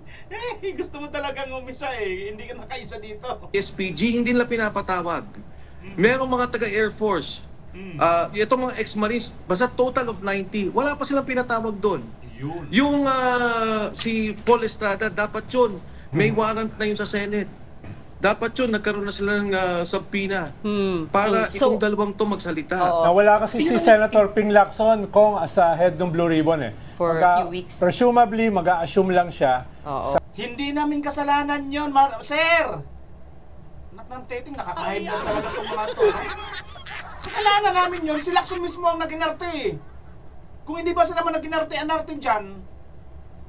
C: Gusto mo talagang umisa eh. Hindi ka nakaisa dito.
A: SPG, hindi nila pinapatawag. Merong mga taga-Air Force. Itong mga ex-Marines, basta total of 90. Wala pa silang pinatawag doon.
C: Yun.
A: Yung si Paul Estrada, dapat yun. May warrant na yun sa Senate. Dapat yun, nagkaroon na sila ng subpoena para itong dalawang to magsalita.
D: Nawala kasi si Senator Ping Lacson Kong as a head ng Blue Ribbon eh.
B: For a few weeks.
D: Presumably, mag-a-assume lang siya.
C: Hindi namin kasalanan yun, Sir! Anak ng teting, nakaka-high blood talaga itong mga to. Kasalanan namin yun, si Lacson mismo ang nag-inarte. Kung hindi ba sila naman nag-inarte-anarte dyan,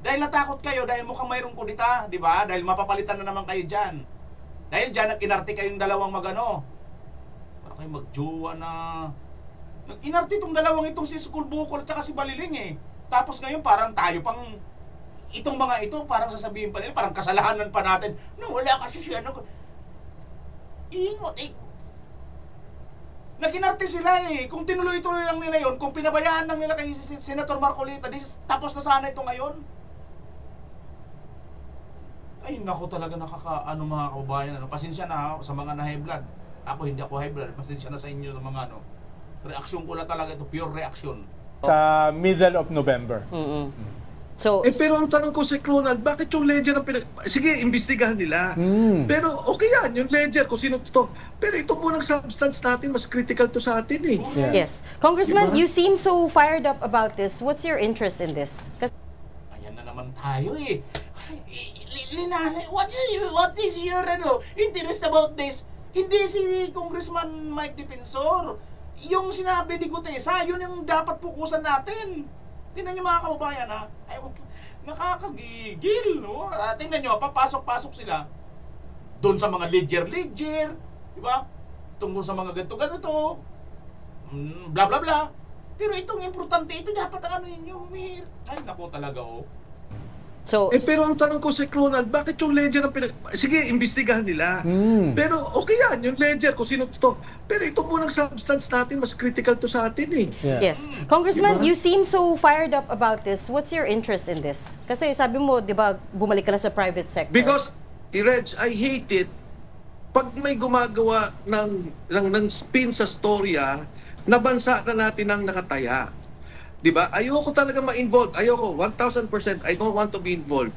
C: dahil natakot kayo, dahil mukhang mayroong kudita, di ba? Dahil mapapalitan na naman kayo dyan. Dahil dyan, nag-inarte kayong dalawang magano. Para kayo magjowa na... Nag-inarte itong dalawang itong si Skulbukol at saka si Baliling eh. Tapos ngayon parang tayo pang... Itong mga ito, parang sasabihin pa nila, parang kasalanan pa natin. No, wala kasi siya. Ingot eh. Nag-inarte sila eh. Kung tinuloy-tuloy lang nila yon, kung pinabayaan lang nila kay Senator Marcolita, tapos na sana ito ngayon. Ay, naku talaga mga kababayan. Pasensya na sa mga na high blood. Ako, hindi ako high blood. Pasensya na sa inyo sa mga reaksyon ko lang talaga ito. Pure reaction.
D: Sa middle of November.
B: So
A: Pero ang tanong ko si Ronald, bakit yung ledger ang Sige, imbestigahan nila. Pero okay yan, yung ledger, kung sino to. Pero ito po ng substance natin, mas critical to sa atin eh.
B: yes. Congressman, you seem so fired up about this. What's your interest in this?
C: Ayan na naman tayo eh. Linanay, what is your interest about this? Hindi si Congressman Mike Defensor. Yung sinabi ni Gutesa, yun yung dapat pukusan natin. Tingnan nyo mga kababayan ha. Ay, nakakagigil, no? Tingnan nyo, papasok-pasok sila doon sa mga ledger, di ba? Tungkol sa mga ganito-ganito, bla bla bla. Pero itong importante, ito dapat ano yun, ay nako talaga oh.
B: So
A: Pero ang tanong ko si Ronald, bakit yung ledger ang Sige, imbestigahan nila. Pero okay yan, yung ledger, kung sino to. Pero ito po ng substance natin, mas critical to sa atin eh.
B: yes. Congressman, you seem so fired up about this. What's your interest in this? Kasi sabi mo, di ba, bumalik ka na sa private sector.
A: Because, Reg, I hate it pag may gumagawa ng spin sa storya na bansa na natin ang nakataya. Diba? Ayoko talaga ma-involve. Ayoko, 1,000%. I don't want to be involved.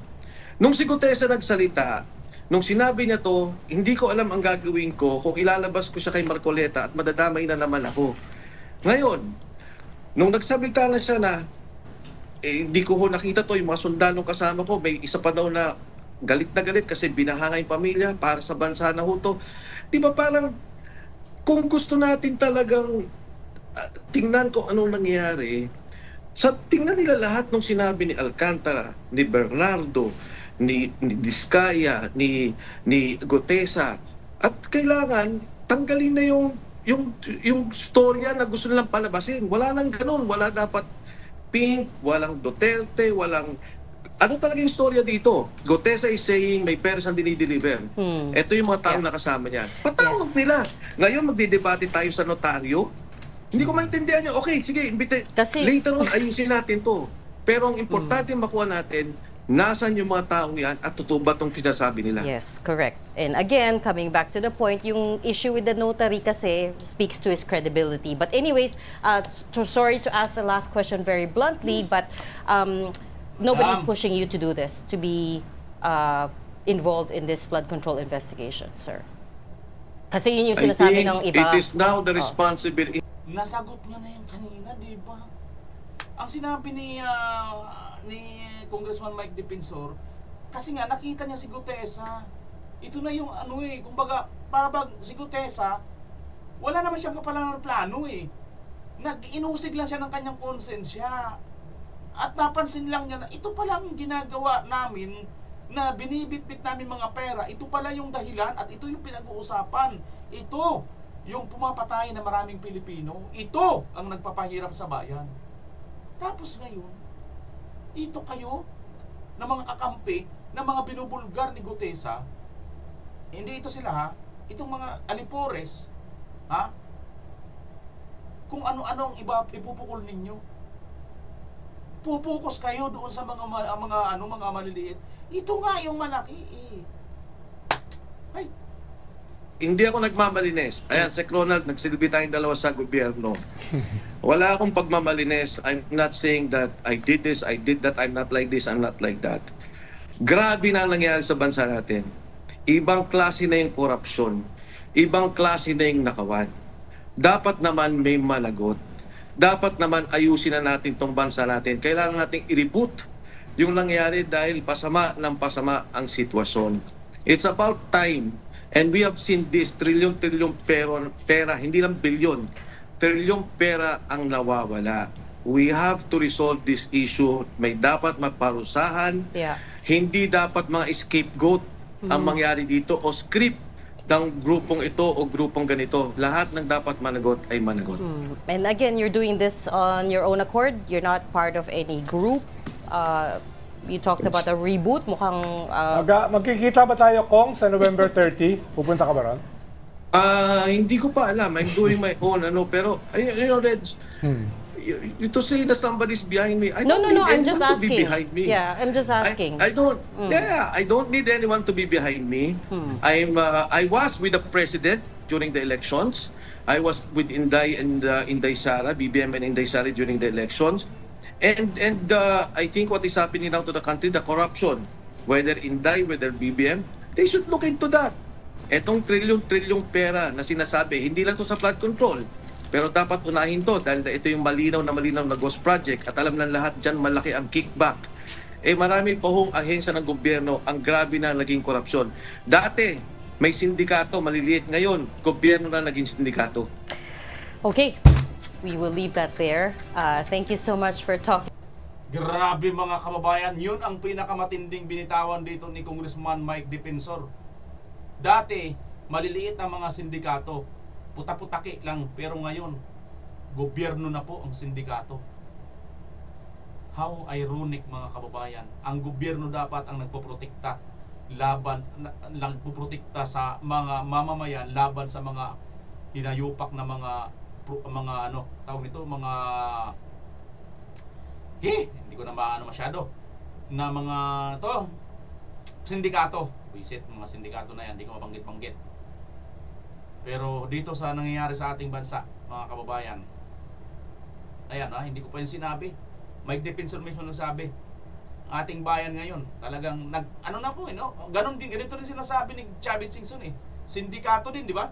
A: Nung si Gutesa nagsalita, nung sinabi niya to, hindi ko alam ang gagawin ko kung ilalabas ko siya kay Marcoleta at madadamay na naman ako. Ngayon, nung nagsalita na siya na, hindi ko ho nakita to, yung mga sundalong kasama ko, may isa pa daw na galit kasi binahanga yung pamilya para sa bansa na ho to. Di ba parang, kung gusto natin talagang tingnan kung anong nangyayari, tingnan nila lahat nung sinabi ni Alcantara, ni Bernardo, ni Diskaya, ni Gutesa. At kailangan tanggalin na yung storya na gusto nilang palabasin. Wala nang ganun, wala dapat Pink, walang Duterte, walang ano talaga yung storya dito. Gutesa is saying may pera siyang dinideliver. Ito yung mga tao na kasama niya. Patawag nila. Ngayon magdidebate tayo sa notaryo. Hindi ko maintindihan niyo. Okay, sige, later on ayusin natin to. Pero ang importante makuha natin, nasan yung mga taong yan at totoo ba itong sinasabi nila?
B: Yes, correct. And again, coming back to the point, yung issue with the notary kasi speaks to his credibility. But anyways, sorry to ask the last question very bluntly, but nobody's pushing you to do this, to be involved in this flood control investigation, sir. Kasi yun yung sinasabi ng iba.
A: It is now the responsibility.
C: Nasagot niya na yung kanina, di ba? Ang sinabi ni Congressman Mike Defensor, kasi nga nakita niya si Gutesa. Ito na yung kumbaga, para bang si Gutesa, wala naman siyang kapalangan plano Nag-inusig lang siya ng kanyang konsensya. At napansin lang niya na ito pala ang ginagawa namin na binibitbit namin mga pera. Ito pala yung dahilan at ito yung pinag-uusapan. Ito yung pumapatay na maraming Pilipino. Ito ang nagpapahirap sa bayan. Tapos ngayon, ito kayo na mga kakampi, na mga binubulgar ni Gutesa. Hindi ito sila ha. Itong mga alipores, ha? Kung ano-ano ang ipupukol ninyo. Pupukus kayo doon sa mga maliliit. Ito nga yung malaki Ay.
A: Hindi ako nagmamalines. Ayan, Sec Ronald, nagsilbi tayong dalawa sa gobyerno. Wala akong pagmamalines. I'm not saying that I did this, I did that, I'm not like this, I'm not like that. Grabe na nangyari sa bansa natin. Ibang klase na yung korupsyon. Ibang klase na yung nakawan. Dapat naman may managot. Dapat naman ayusin na natin tong bansa natin. Kailangan nating i-reboot yung nangyari dahil pasama ng pasama ang sitwasyon. It's about time. And we have seen this, trilyon-trilyon pera, hindi lang bilyon, trilyong pera ang nawawala. We have to resolve this issue. May dapat maparusahan. Hindi dapat mga scapegoat ang mangyari dito o script ng grupong ito o grupong ganito. Lahat ng dapat managot ay managot.
B: And again, you're doing this on your own accord. You're not part of any group. You talked about a reboot. Mukhang...
D: magkikita ba tayo, Kong, sa November 30? Pupunta ka ba ron?
A: Hindi ko pa alam. I'm doing my own, pero, you know, Reg, to say that somebody's behind me, I don't need anyone to be behind me.
B: Yeah, I'm just asking.
A: I don't need anyone to be behind me. I was with the president during the elections. I was with Inday and Inday Sara, BBM and Inday Sara during the elections. And I think what is happening now to the country, the corruption, whether Inday, whether BBM, they should look into that. Etong trilyon-trilyong pera na sinasabi, hindi lang to sa flood control, pero dapat unahin to dahil ito yung malinaw na ghost project at alam ng lahat dyan malaki ang kickback. Marami pa hong ahensya ng gobyerno ang grabe na naging korupsyon. Dati, may sindikato, maliliit. Ngayon, gobyerno na naging sindikato.
B: Okay. We will leave that there. Thank you so much for talking.
C: Grabe mga kababayan, yun ang pinakamatinding binitawan dito ni Congressman Mike Defensor. Dati, maliliit ang mga sindikato. Puta-putaki lang. Pero ngayon, gobyerno na po ang sindikato. How ironic mga kababayan. Ang gobyerno dapat ang nagpoprotekta nagpoprotekta sa mga mamamayan laban sa mga hinayupak na mga tawag nito, hindi ko na maano masyado na mga sindikato. Visit mga sindikato na yan, hindi ko mabanggit-banggit. Pero dito sa nangyayari sa ating bansa, mga kababayan, ayan hindi ko pa yung sinabi. Mike Defensor mismo nagsabi, ating bayan ngayon. Talagang ano na po, no? Ganito rin sinasabi ni Chavit Singson eh. Sindikato din, di ba?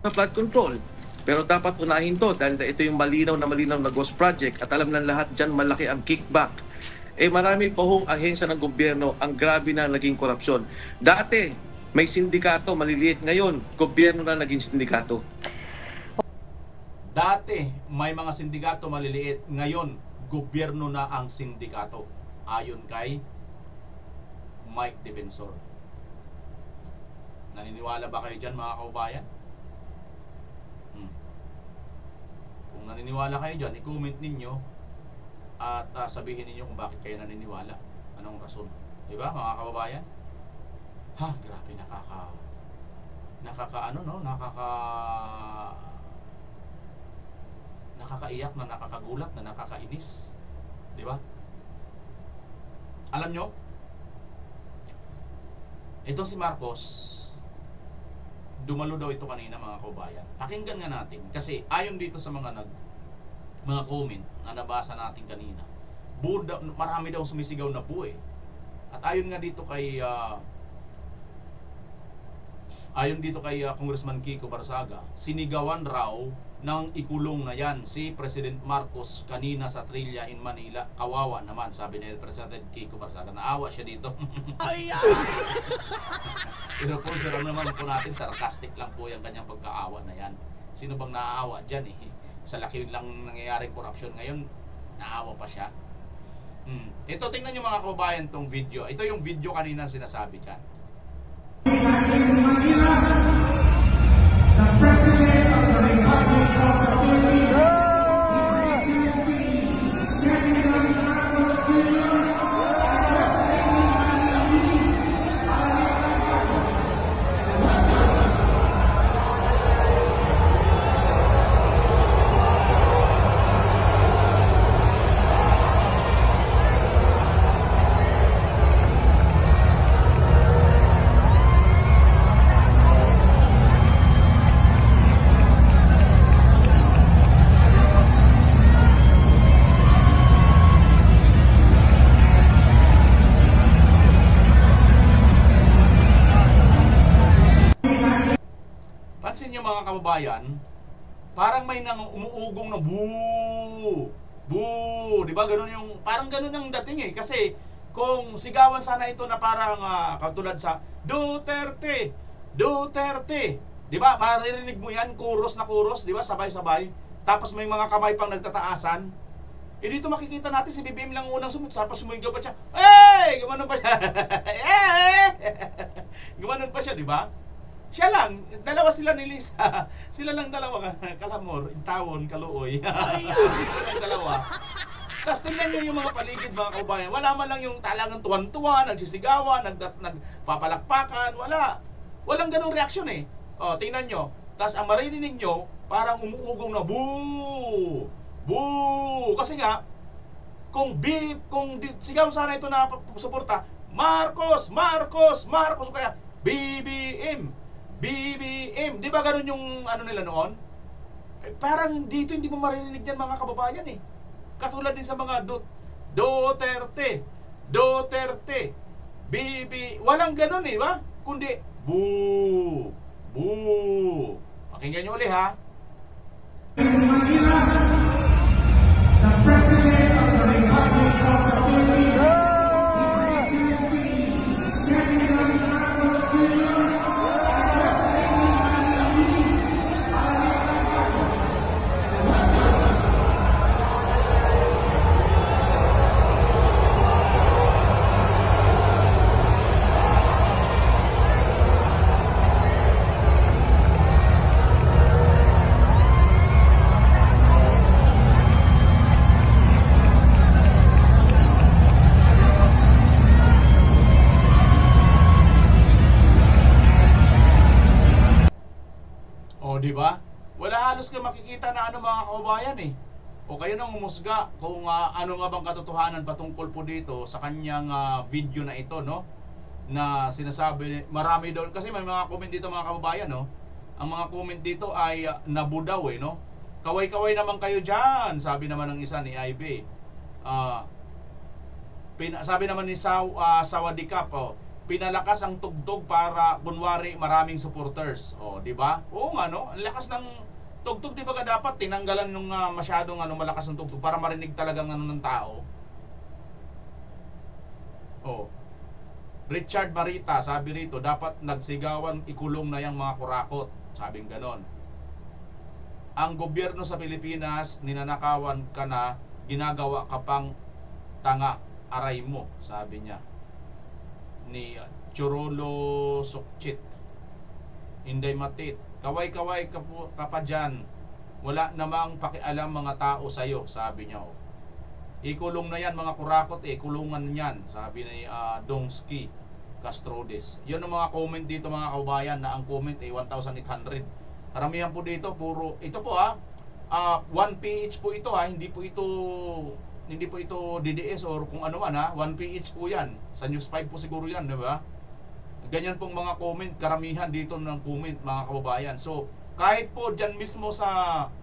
A: Sa flood control. Pero dapat unahin to dahil ito yung malinaw na ghost project at alam ng lahat dyan malaki ang kickback. Marami pa hong ahensya ng gobyerno ang grabe na naging korupsyon. Dati, may sindikato, maliliit. Ngayon, gobyerno na naging sindikato.
C: Dati, may mga sindikato maliliit. Ngayon, gobyerno na ang sindikato. Ayon kay Mike Defensor. Naniniwala ba kayo dyan, mga kababayan? Kung naniniwala kayo dyan, i-comment ninyo at sabihin ninyo kung bakit kayo naniniwala. Anong rason? Diba, mga kababayan? Ha, grabe, nakakaiyak na, nakakagulat na, nakakainis. Diba? Alam nyo, itong si Marcos, dumalo daw ito kanina, mga kababayan. Pakinggan nga natin kasi ayon dito sa mga comment na nabasa natin kanina, marami daw sumisigaw na buo eh. At ayon nga dito kay Congressman Kiko Barsaga, sinigawan raw ng ikulong na yan si President Marcos kanina sa Trillia in Manila. Kawawa naman, sabi ni President Kiko Barsaga. Naawa siya dito. Pero po, sir, naman po natin, sarcastic lang po yung kanyang pagkaawa na yan. Sino bang naaawa dyan eh? Sa laki lang nangyayaring korupsyon ngayon, naawa pa siya. Ito, tingnan nyo mga kababayan tong video. Ito yung video kanina sinasabi dyan.
F: The President of the Republic of the Philippines, Ferdinand Marcos Jr.
C: Pansin nyo mga kababayan, parang may umuugong na boo, boo, di ba? Ganun yung, parang ganun ang dating eh. Kasi kung sigawan sana ito na parang katulad sa Duterte, Duterte, di ba? Maririnig mo yan, kuros na kuros, di ba? Sabay-sabay. Tapos may mga kamay pang nagtataasan. Dito makikita natin si BBM lang unang tapos sumigaw pa siya. Hey! Gumanon pa siya. Hey! Gumanon pa siya, di ba? Siya lang, dalawa sila ni Lisa. Sila lang dalawa, Kalamor, Intawon, Kaluoy. Sila lang dalawa. Tapos tingnan nyo yung mga paligid, mga kaubayan. Wala man lang yung talagang tuwan-tuwa, nagsisigawan, nagpapalakpakan, wala. Walang ganong reaksyon eh. O, tingnan nyo. Tapos ang maririnig nyo, parang umuugong na, boo! Boo! Kasi nga, kung sigaw sana ito na suporta, Marcos! Marcos! Marcos! O kaya, BBM! BBM. Di ba ganun yung ano nila noon? Parang dito hindi mo maririnig yan mga kababayan eh. Katulad din sa mga Duterte. Duterte. Walang ganun eh, ba? Kundi, boo! Boo! Pakinggan nyo ulit ha.
F: In Manila, the President of the Republic of the Philippines, Ferdinand Marcos Jr.
C: Di ba? Wala halos ka makikita na ano mga kababayan eh. O kayo nang humusga kung ano nga bang katotohanan patungkol po dito sa kanyang video na ito, no? Na sinasabi, marami daw, kasi may mga comment dito mga kababayan, no? Ang mga comment dito ay nabudaw eh, no? Kaway-kaway naman kayo dyan, sabi naman ng isa ni IB. Sabi naman ni Sawadikap, pinalakas ang tugtog para kunwari maraming supporters. Di ba? Oo nga, no? Ang lakas ng tugtog, di ba dapat tinanggalan nung masyadong malakas ng tugtog para marinig talagang ng tao. Richard Marita, sabi rito, dapat nagsigawan, ikulong na yung mga kurakot. Sabing ganon. Ang gobyerno sa Pilipinas, ninanakawan ka na, ginagawa ka pang tanga, aray mo, sabi niya. Ni Churolo Sukchit. Inday Matit, kaway-kaway ka pa dyan. Wala namang pakialam mga tao sa'yo, sabi niya. Ikulong na yan mga kurakot, ikulungan yan, sabi ni Dongski Castrodes. Yun ang mga comment dito mga kababayan, na ang comment ay 1,800. Karamihan po dito, puro, ito po 1PH po ito hindi po ito DDS or kung ano man 1PH po yan. Sa News 5 po siguro yan, di ba? Ganyan pong mga comment, karamihan dito ng comment mga kababayan. So, kahit po dyan mismo sa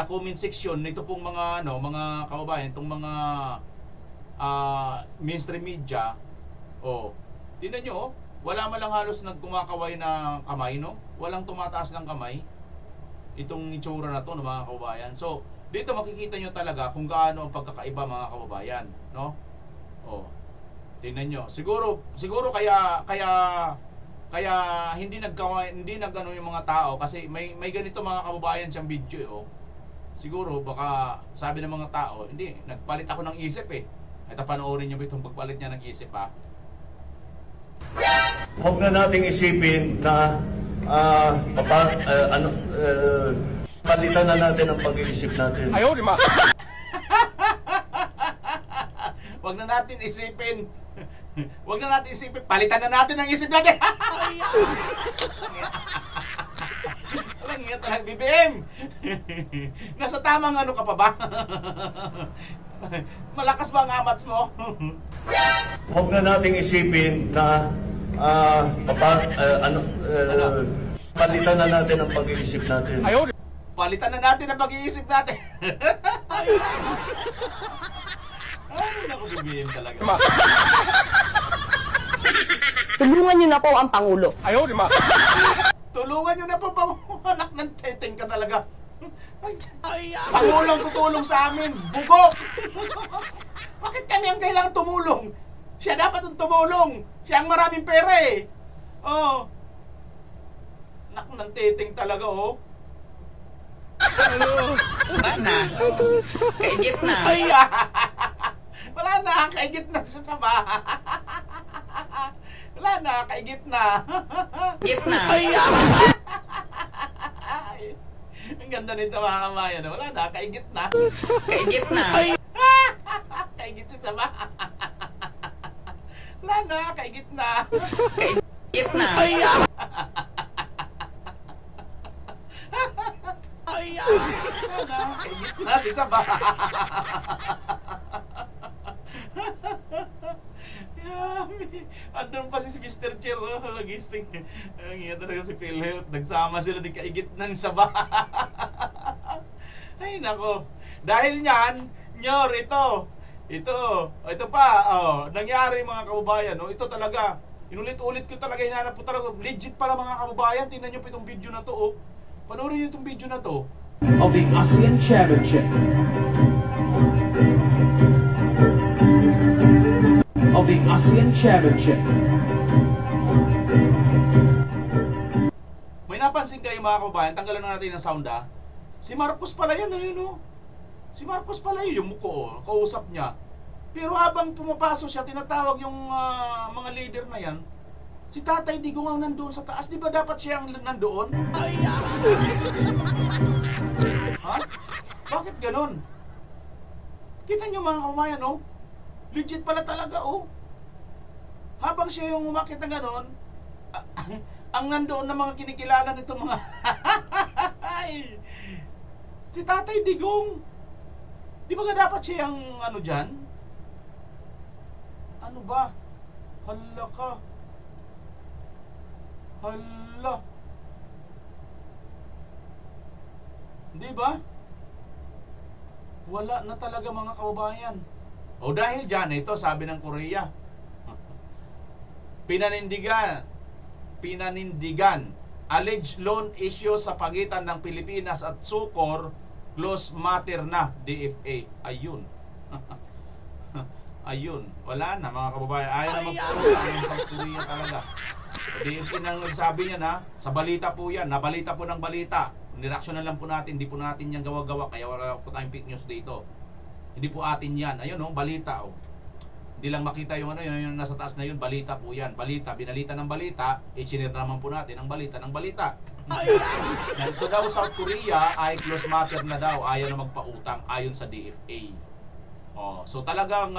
C: comment section nito pong mga mga kababayan, itong mga mainstream media, tingnan nyo, wala man lang halos nagkumakaway na kamay, no? Walang tumataas ng kamay. Itong itsura na to, no, mga kababayan. So, dito makikita nyo talaga kung gaano ang pagkakaiba mga kababayan, no? Tingnan nyo. Siguro kaya hindi nagano yung mga tao kasi may ganito mga kababayan siyang video, Siguro baka sabi ng mga tao, hindi, nagpalit ako ng isip Ito, panoorin nyo ba itong pagpalit niya ng isip
G: Huwag na nating isipin na palitan na natin ang pag-iisip natin.
F: Ayaw, di ma.
C: Huwag na natin isipin. Huwag na natin isipin. Palitan na natin ang isip natin. Walang nga talagang BBM. Nasa tamang ka pa ba? Malakas ba ang amats mo?
G: Huwag na nating isipin na palitan na natin ang pag-iisip natin.
F: Ayaw.
C: Palitan na natin ang pag-iisip natin. Ay, naku, BBM talaga.
H: Tulungan niyo na po ang Pangulo.
F: Ayaw, di ma.
C: Tulungan nyo na po, anak ng teteng ka talaga. Pangulong tutulong sa amin, bugok. Bakit kami ang kailangan tumulong? Siya dapat ang tumulong. Siya ang maraming pera Anak ng teteng talaga
I: Wala na. Kaigit na.
C: Wala na, kaigit na sa saba. Wala na, kaigit na.
I: Kaigit na.
C: Ang ganda nito mga kamayan. Wala na, kaigit na.
I: Kaigit na.
C: Kaigit sa saba. Wala na, kaigit na.
I: Kaigit na.
C: Kaigit na si saba. Andun pa si Mr. Chair, logistic. Ang iya talaga si PhilHealth. Nagsama sila di kaigit ng saba. Ay nako. Dahil niyan, Nyor, ito pa, nangyari mga kababayan, ito talaga, inulit-ulit ko talaga, hinanap ko talaga, legit pala mga kababayan. Tingnan nyo po itong video na to, Panoorin nyo itong video na to.
J: Of the ASEAN Championship. Of the ASEAN Championship.
C: May napansin kayo mga kababayan, tanggalan na natin ng sound Si Marcos pala yan, Si Marcos pala yun, yung muko, kausap niya. Pero habang pumapasok siya, tinatawag yung mga leader na yan. Si Tatay Digong ang nandoon sa taas. Di ba dapat siya ang nandoon? Ha? Bakit ganun? Kita nyo mga kababayan, legit pala talaga, Habang siya yung umakit na ganun, ang nandoon na mga kinikilala nito mga si Tatay Digong. Di ba nga dapat siya ang dyan? Ano ba? Hala ka. Hala. Di ba? Wala na talaga mga kababayan. O dahil dyan, ito sabi ng Korea, pinanindigan alleged loan issue sa pagitan ng Pilipinas at Sucor, close matter na DFA. Ayun. Ayun. Wala na mga kababayan. Ayaw na magpapalala ng South Korea talaga. DFA nang nagsabi niya na, sa balita po yan, nabalita po ng balita. Nireaksyonan lang po natin, hindi po natin yan gawa-gawa, kaya wala po tayong fake news dito. Hindi po atin yan. Ayun balita Hindi lang makita yung yung nasa taas na yun, balita po yan. Balita, binalita ng balita, i-share naman po natin ang balita ng balita. Ito daw South Korea ay close matter na daw, ayaw na magpautang ayon sa DFA. So talagang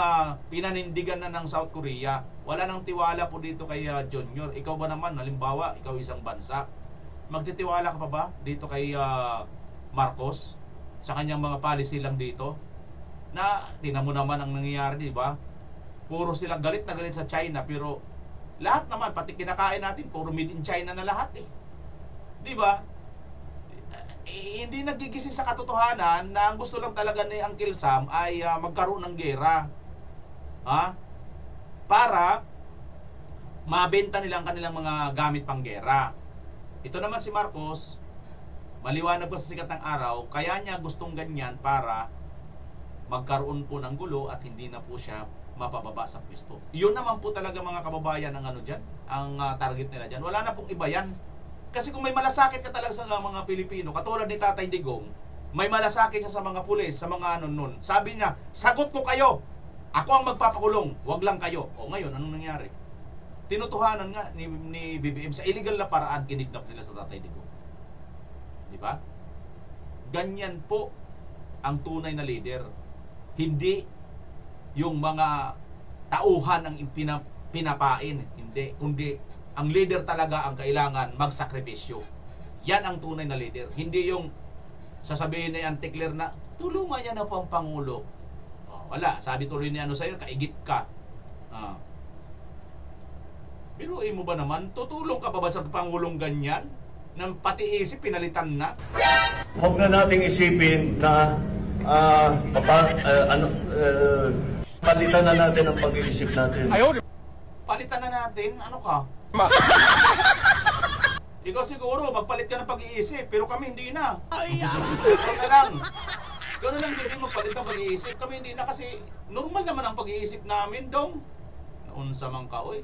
C: pinanindigan na ng South Korea. Wala nang tiwala po dito kay Junior. Ikaw ba naman, halimbawa, ikaw isang bansa, magtitiwala ka pa ba dito kay Marcos sa kanyang mga policy lang dito? Na tingnan mo naman ang nangyayari, di ba? Puro sila galit na galit sa China, pero lahat naman, pati kinakain natin, puro made in China na lahat di ba? Hindi nagigising sa katotohanan na ang gusto lang talaga ni Uncle Sam ay magkaroon ng gera. Para mabenta nila ang kanilang mga gamit pang gera. Ito naman si Marcos, maliwanag pa sa sikat ng araw, kaya niya gustong ganyan para magkaroon po ng gulo at hindi na po siya mapababa sa pwesto. Yun naman po talaga mga kababayan ang dyan, ang target nila dyan. Wala na pong iba yan. Kasi kung may malasakit ka talaga sa mga Pilipino, katulad ni Tatay Digong, may malasakit siya sa mga pulis, sa mga nun. Sabi niya, sagot ko kayo. Ako ang magpapakulong, wag lang kayo. O ngayon, anong nangyari? Tinutuhanan nga ni BBM sa illegal na paraan, kinidnap nila sa Tatay Digong. Di ba? Ganyan po ang tunay na leader. Hindi yung mga tauhan ang pinapain, hindi, kundi ang leader talaga ang kailangan magsakripisyo. Yan ang tunay na leader. Hindi yung sasabihin ni Auntie Claire na tulungan niya na po ang Pangulo. Wala, sabi tuloy ni sa'yo, kaigit ka. Biruin mo ba naman, tutulong ka pa ba sa Pangulong ganyan? Nang pati isip pinalitan na?
G: Huwag na nating isipin na palitan na natin ang pag-iisip natin.
C: Palitan na natin? Ano ka? Ikaw siguro, magpalit ka ng pag-iisip, pero kami hindi na. Ikaw na lang. Ikaw na lang din magpalit ng pag-iisip. Kami hindi na kasi normal naman ang pag-iisip namin, dong. Naunsa mang ka, oy.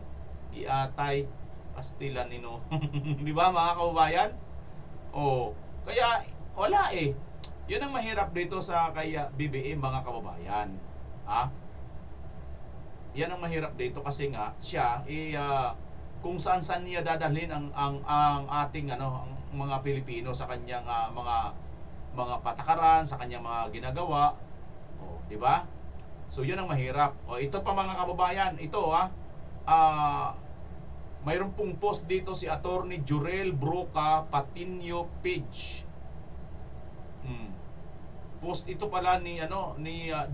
C: Iatay, pastilan nino. Di ba mga kababayan? Kaya wala Yun ang mahirap dito sa kay BBM mga kababayan. Yan ang mahirap dito kasi nga siya kung saan niya dadalhin ang ating ang mga Pilipino sa kanyang mga patakaran, sa kanyang mga ginagawa. Di ba? So yun ang mahirap. Ito pa mga kababayan, ito mayroon pong post dito si Attorney Jurel Broca Patinio page. Post ito pala ni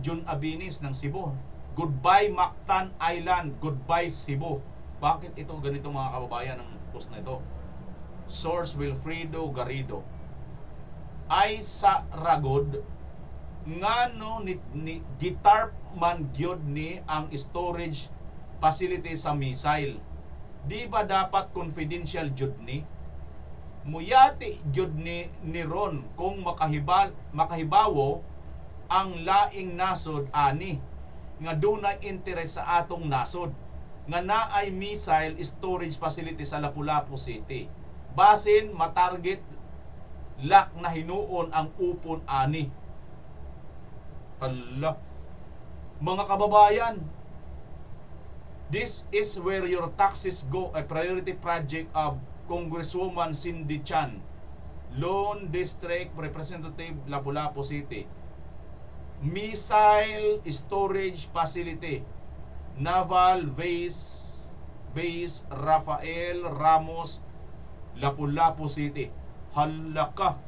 C: Jun Abinis ng Cebu. Goodbye Mactan Island, goodbye Cebu. Bakit ito ganito mga kababayan ang post na ito? Source Wilfredo Garrido. Ay sa ragod ngano ni gitarp man gyud ni ang storage facility sa missile. Di ba dapat confidential jud ni? Muyati jud ni Ron kung makahibawo ang laing nasod ani nga dunay interes sa atong nasod nga naay missile storage facility sa Lapu-Lapu City. Basin matarget lak na hinuon ang upon ani. Hala. Mga kababayan, this is where your taxes go, a priority project of Congresswoman Cindy Chan, Lone District Representative, Lapu-Lapu City. Missile Storage Facility, Naval Base Rafael Ramos, Lapu-Lapu City. Halaka.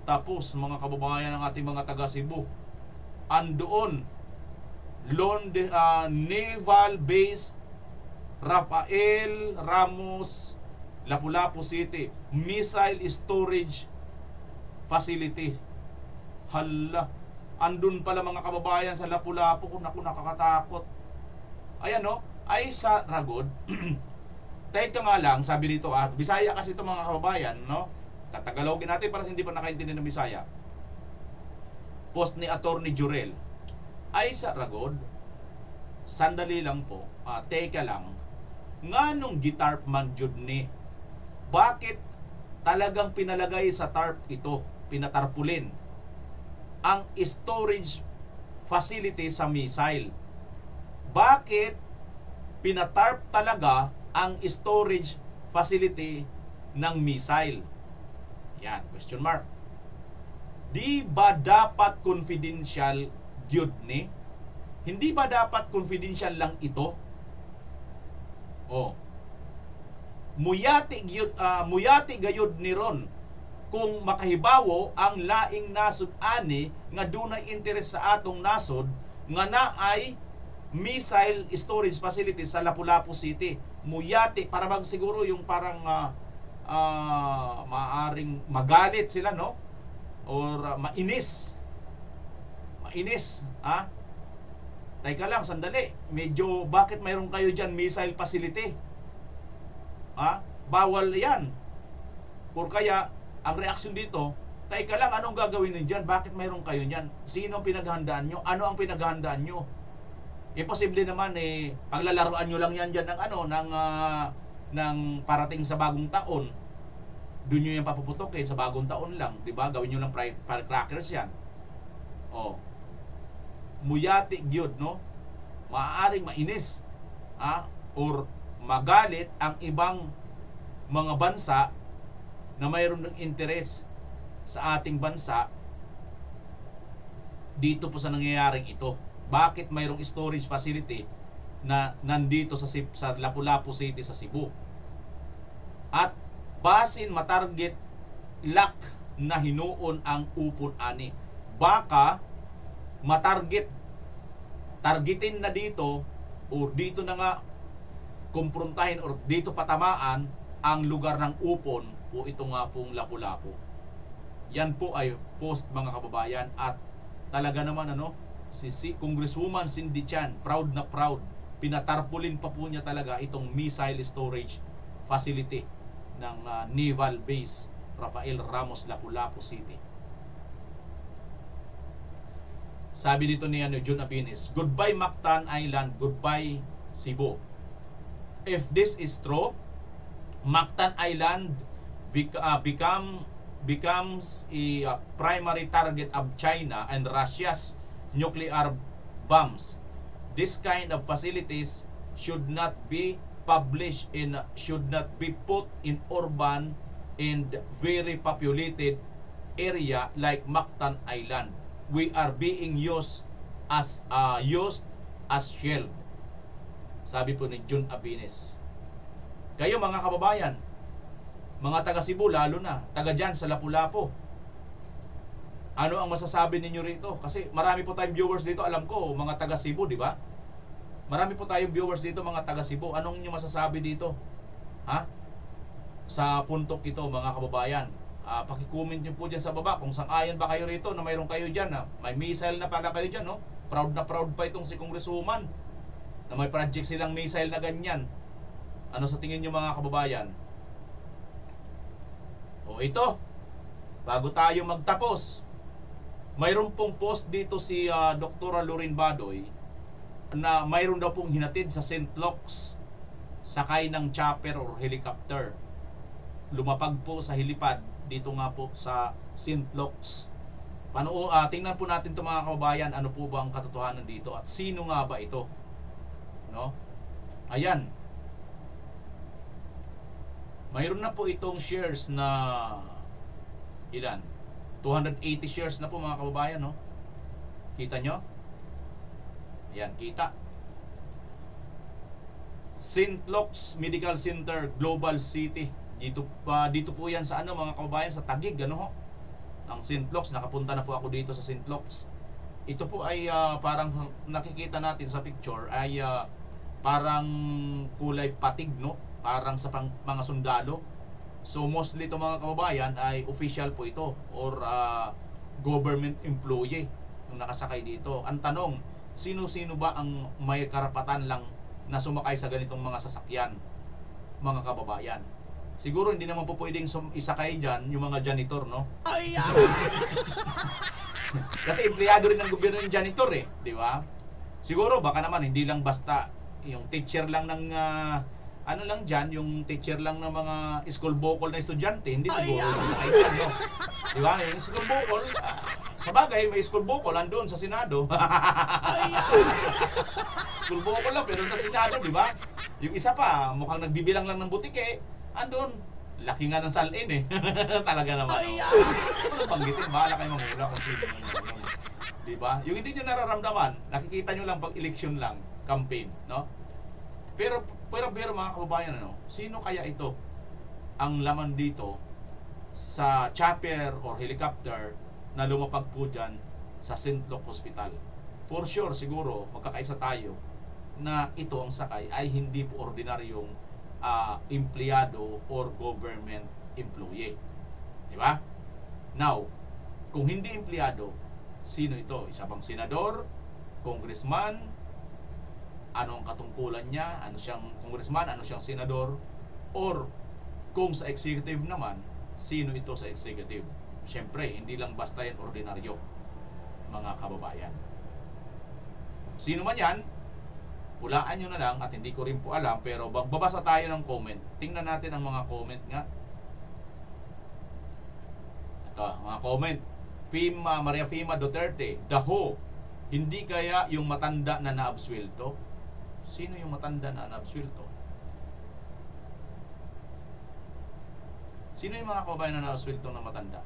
C: Tapos mga kababayan ng ating mga taga Cebu, andoon Naval Base Rafael Ramos, Lapu-Lapu City, Missile Storage Facility. Hala. andun pala mga kababayan sa Lapu-Lapu, kung naku, nakakatakot. Ayan no, ay sa Ragod. Teka nga lang, sabi dito, Bisaya kasi ito mga kababayan, no? Tatagalogin natin para hindi pa nakaintindi ng Bisaya. Post ni Attorney Jurel. Ay sa Ragod, sandali lang po, teka lang, nga nung gitarp man jud ni, bakit talagang pinalagay sa tarp ito, pinatarpulin, ang storage facility sa missile? Bakit pinatarp talaga ang storage facility ng missile? Yan, question mark. Di ba dapat confidential gyud ni? Hindi ba dapat confidential lang ito? Muyati gayud ni ron kung makahibawo ang laing nasod ani nga dunay interes sa atong nasod nga naay missile storage facility sa Lapu-Lapu City. Muyati para bang siguro yung parang maaring magalit sila, no? Or mainis. Teka lang, sandali. Medyo, bakit mayroon kayo dyan missile facility? Bawal yan. Or kaya, ang reaksyon dito, teka lang, anong gagawin nyo dyan? Bakit mayroon kayo dyan? Sino ang pinaghahandaan nyo? Ano ang pinaghahandaan nyo? Posible naman, paglalaruan nyo lang yan dyan ng parating sa bagong taon. Doon nyo yung papuputokin sa bagong taon lang. Diba? Gawin nyo lang firecrackers yan. Muyati gyud, no? Maaaring mainis or magalit ang ibang mga bansa na mayroon ng interes sa ating bansa dito po sa nangyayaring ito. Bakit mayroong storage facility na nandito sa Lapu-Lapu City sa Cebu? At basin matarget lak na hinuon ang upon ani. Baka targetin na dito o dito na nga kumprontahin o dito patamaan ang lugar ng upon o ito nga pong Lapu-Lapu. Yan po ay post mga kababayan at talaga naman si Congresswoman Cindy Chan, proud na proud, pinatarpulin pa po niya talaga itong missile storage facility ng Naval Base Rafael Ramos, Lapu-Lapu City. Sabi dito ni John Abinis, goodbye Mactan Island, goodbye Cebu. If this is true, Mactan Island becomes a primary target of China and Russia's nuclear bombs. This kind of facilities should not be published should not be put in urban and very populated area like Mactan Island. We are being used as shield. Sabi po ni Jun Abines. Kayo mga kababayan, mga taga Cebu lalo na, taga dyan sa Lapu-Lapu, ano ang masasabi ninyo rito? Kasi marami po tayong viewers dito, alam ko, mga taga Cebu, di ba? Marami po tayong viewers dito, mga taga Cebu. Anong inyo masasabi dito? Sa puntong ito, mga kababayan. Paki-comment nyo po dyan sa baba kung sang-ayon ba kayo rito na mayroon kayo dyan. May missile na pala kayo dyan, no? Proud na proud pa itong si Congresswoman na may project silang missile na ganyan. Ano sa tingin nyo mga kababayan? O ito, bago tayo magtapos, mayroon pong post dito si Dr. Lorin Badoy na mayroon daw pong hinatid sa St. Luke's sakay ng chopper or helicopter. Lumapag po sa helipad dito nga po sa St. Luke's. Tingnan po natin ito mga kababayan, ano po ba ang katotohanan dito at sino nga ba ito? No? Ayan. Mayroon na po itong shares na ilan? 280 shares na po mga kababayan, no? Kita nyo? Ayan, kita. St. Luke's Medical Center, Global City. Dito po yan sa mga kababayan, sa Taguig, ang St. Luke's. Nakapunta na po ako dito sa St. Luke's. Ito po ay parang nakikita natin sa picture ay parang kulay patig, no? Parang sa mga sundalo. So mostly ito mga kababayan ay official po ito or government employee, kung nakasakay dito. Ang tanong, sino-sino ba ang may karapatan lang na sumakay sa ganitong mga sasakyan, mga kababayan? Siguro hindi naman po pwedeng isakay dyan yung mga janitor, no? Kasi empleyado rin ng gobyerno yung janitor eh, di ba? Siguro baka naman hindi lang basta yung teacher lang ng ano lang dyan, yung teacher lang ng mga school vocal na estudyante, hindi siguro sasakay dyan, no? Di ba? Yung school vocal, sa bagay may school vocal andun sa Senado. School vocal lang pero sa Senado, di ba? Yung isa pa, mukhang nagbibilang lang ng butike, andun. Laki nga ng salin eh. Talaga naman. Ano banggitin, bahala kayo manghula kung sino. Diba? Yung hindi nyo nararamdaman, nakikita nyo lang pag election lang, campaign, no? Pero mga kababayan, ano, sino kaya ito ang laman dito sa chopper or helicopter na lumapag po dyan sa St. Luke Hospital? For sure, siguro, magkakaisa tayo na ito ang sakay ay hindi po ordinaryong empleyado or government employee. Di ba? Now, kung hindi empleyado, sino ito? Isa bang senador? Congressman? Ano ang katungkulan niya? Ano siyang congressman? Ano siyang senador? Or kung sa executive naman, sino ito sa executive? Siyempre, hindi lang basta yan ordinaryo, mga kababayan. Sino man yan, hulaan nyo na lang at hindi ko rin po alam, pero babasa tayo ng comment. Tingnan natin ang mga comment nga. Ito, mga comment. Maria Fima Duterte, Daho, hindi kaya yung matanda na naabswelto? Sino yung matanda na naabswelto? Sino yung mga kababayan na naabswelto na matanda?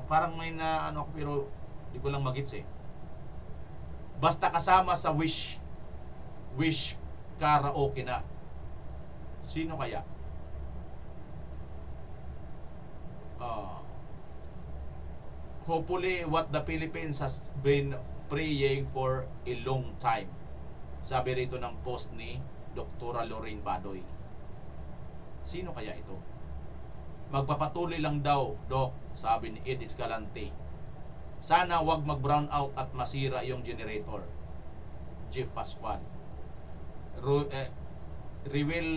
C: Parang may na ano ako pero di ko lang magits eh. Basta kasama sa wish karaoke na. Sino kaya? Hopefully what the Philippines has been praying for a long time. Sabi rito ng post ni Dr. Lorraine Badoy. Sino kaya ito? Magpapatuloy lang daw, Doc, sabi ni Ed Escalante. Sana wag mag-brown out at masira yung generator. Jeff Pascual. Riwel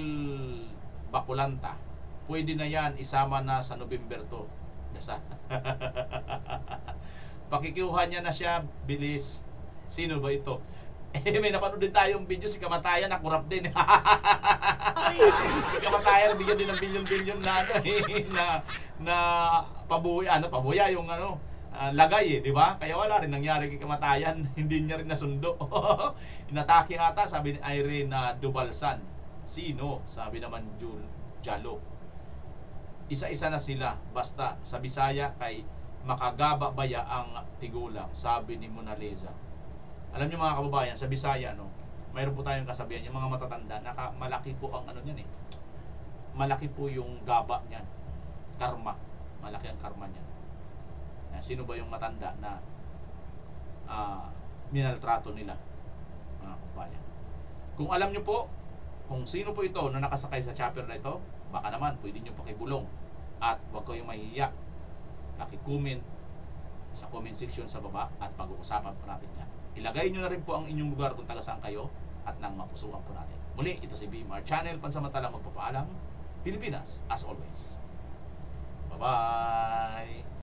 C: Bakulanta, pwede na yan, isama na sa November 2. Pakikuha niya na siya, bilis. Sino ba ito? May napanood din tayong video, si Kamatayan nakurap din. Si Kamatayan bigyan din ng bilyon-bilyon na pabuya yung lagay eh, di ba? Kaya wala rin nangyari kay Kamatayan, hindi niya rin nasundo. Inatake ata, sabi ni Irene Dubalsan. Sino? Sabi naman Jalo. Isa-isa na sila, basta sa Bisaya kay makagaba baya ang tigulang, sabi ni Mona Lisa. Alam niyo mga kababayan, sa Bisaya mayroon po tayong kasabihan, yung mga matatanda, malaki po ang niyan eh. Malaki po yung gaba niyan. Karma. Malaki ang karma niyan. Sino ba yung matanda na minaltrato nila, mga kababayan? Kung alam nyo po kung sino po ito na nakasakay sa chopper na ito, baka naman pwede nyo pakibulong at huwag kayong mahihiya. Paki-comment sa comment section sa baba at pag-uusapan po natin yan. Ilagay nyo na rin po ang inyong lugar kung taga saan kayo at nang mapusuan po natin. Muli, ito si BMR Channel, pansamantalang magpapaalam. Pilipinas, as always. Bye-bye!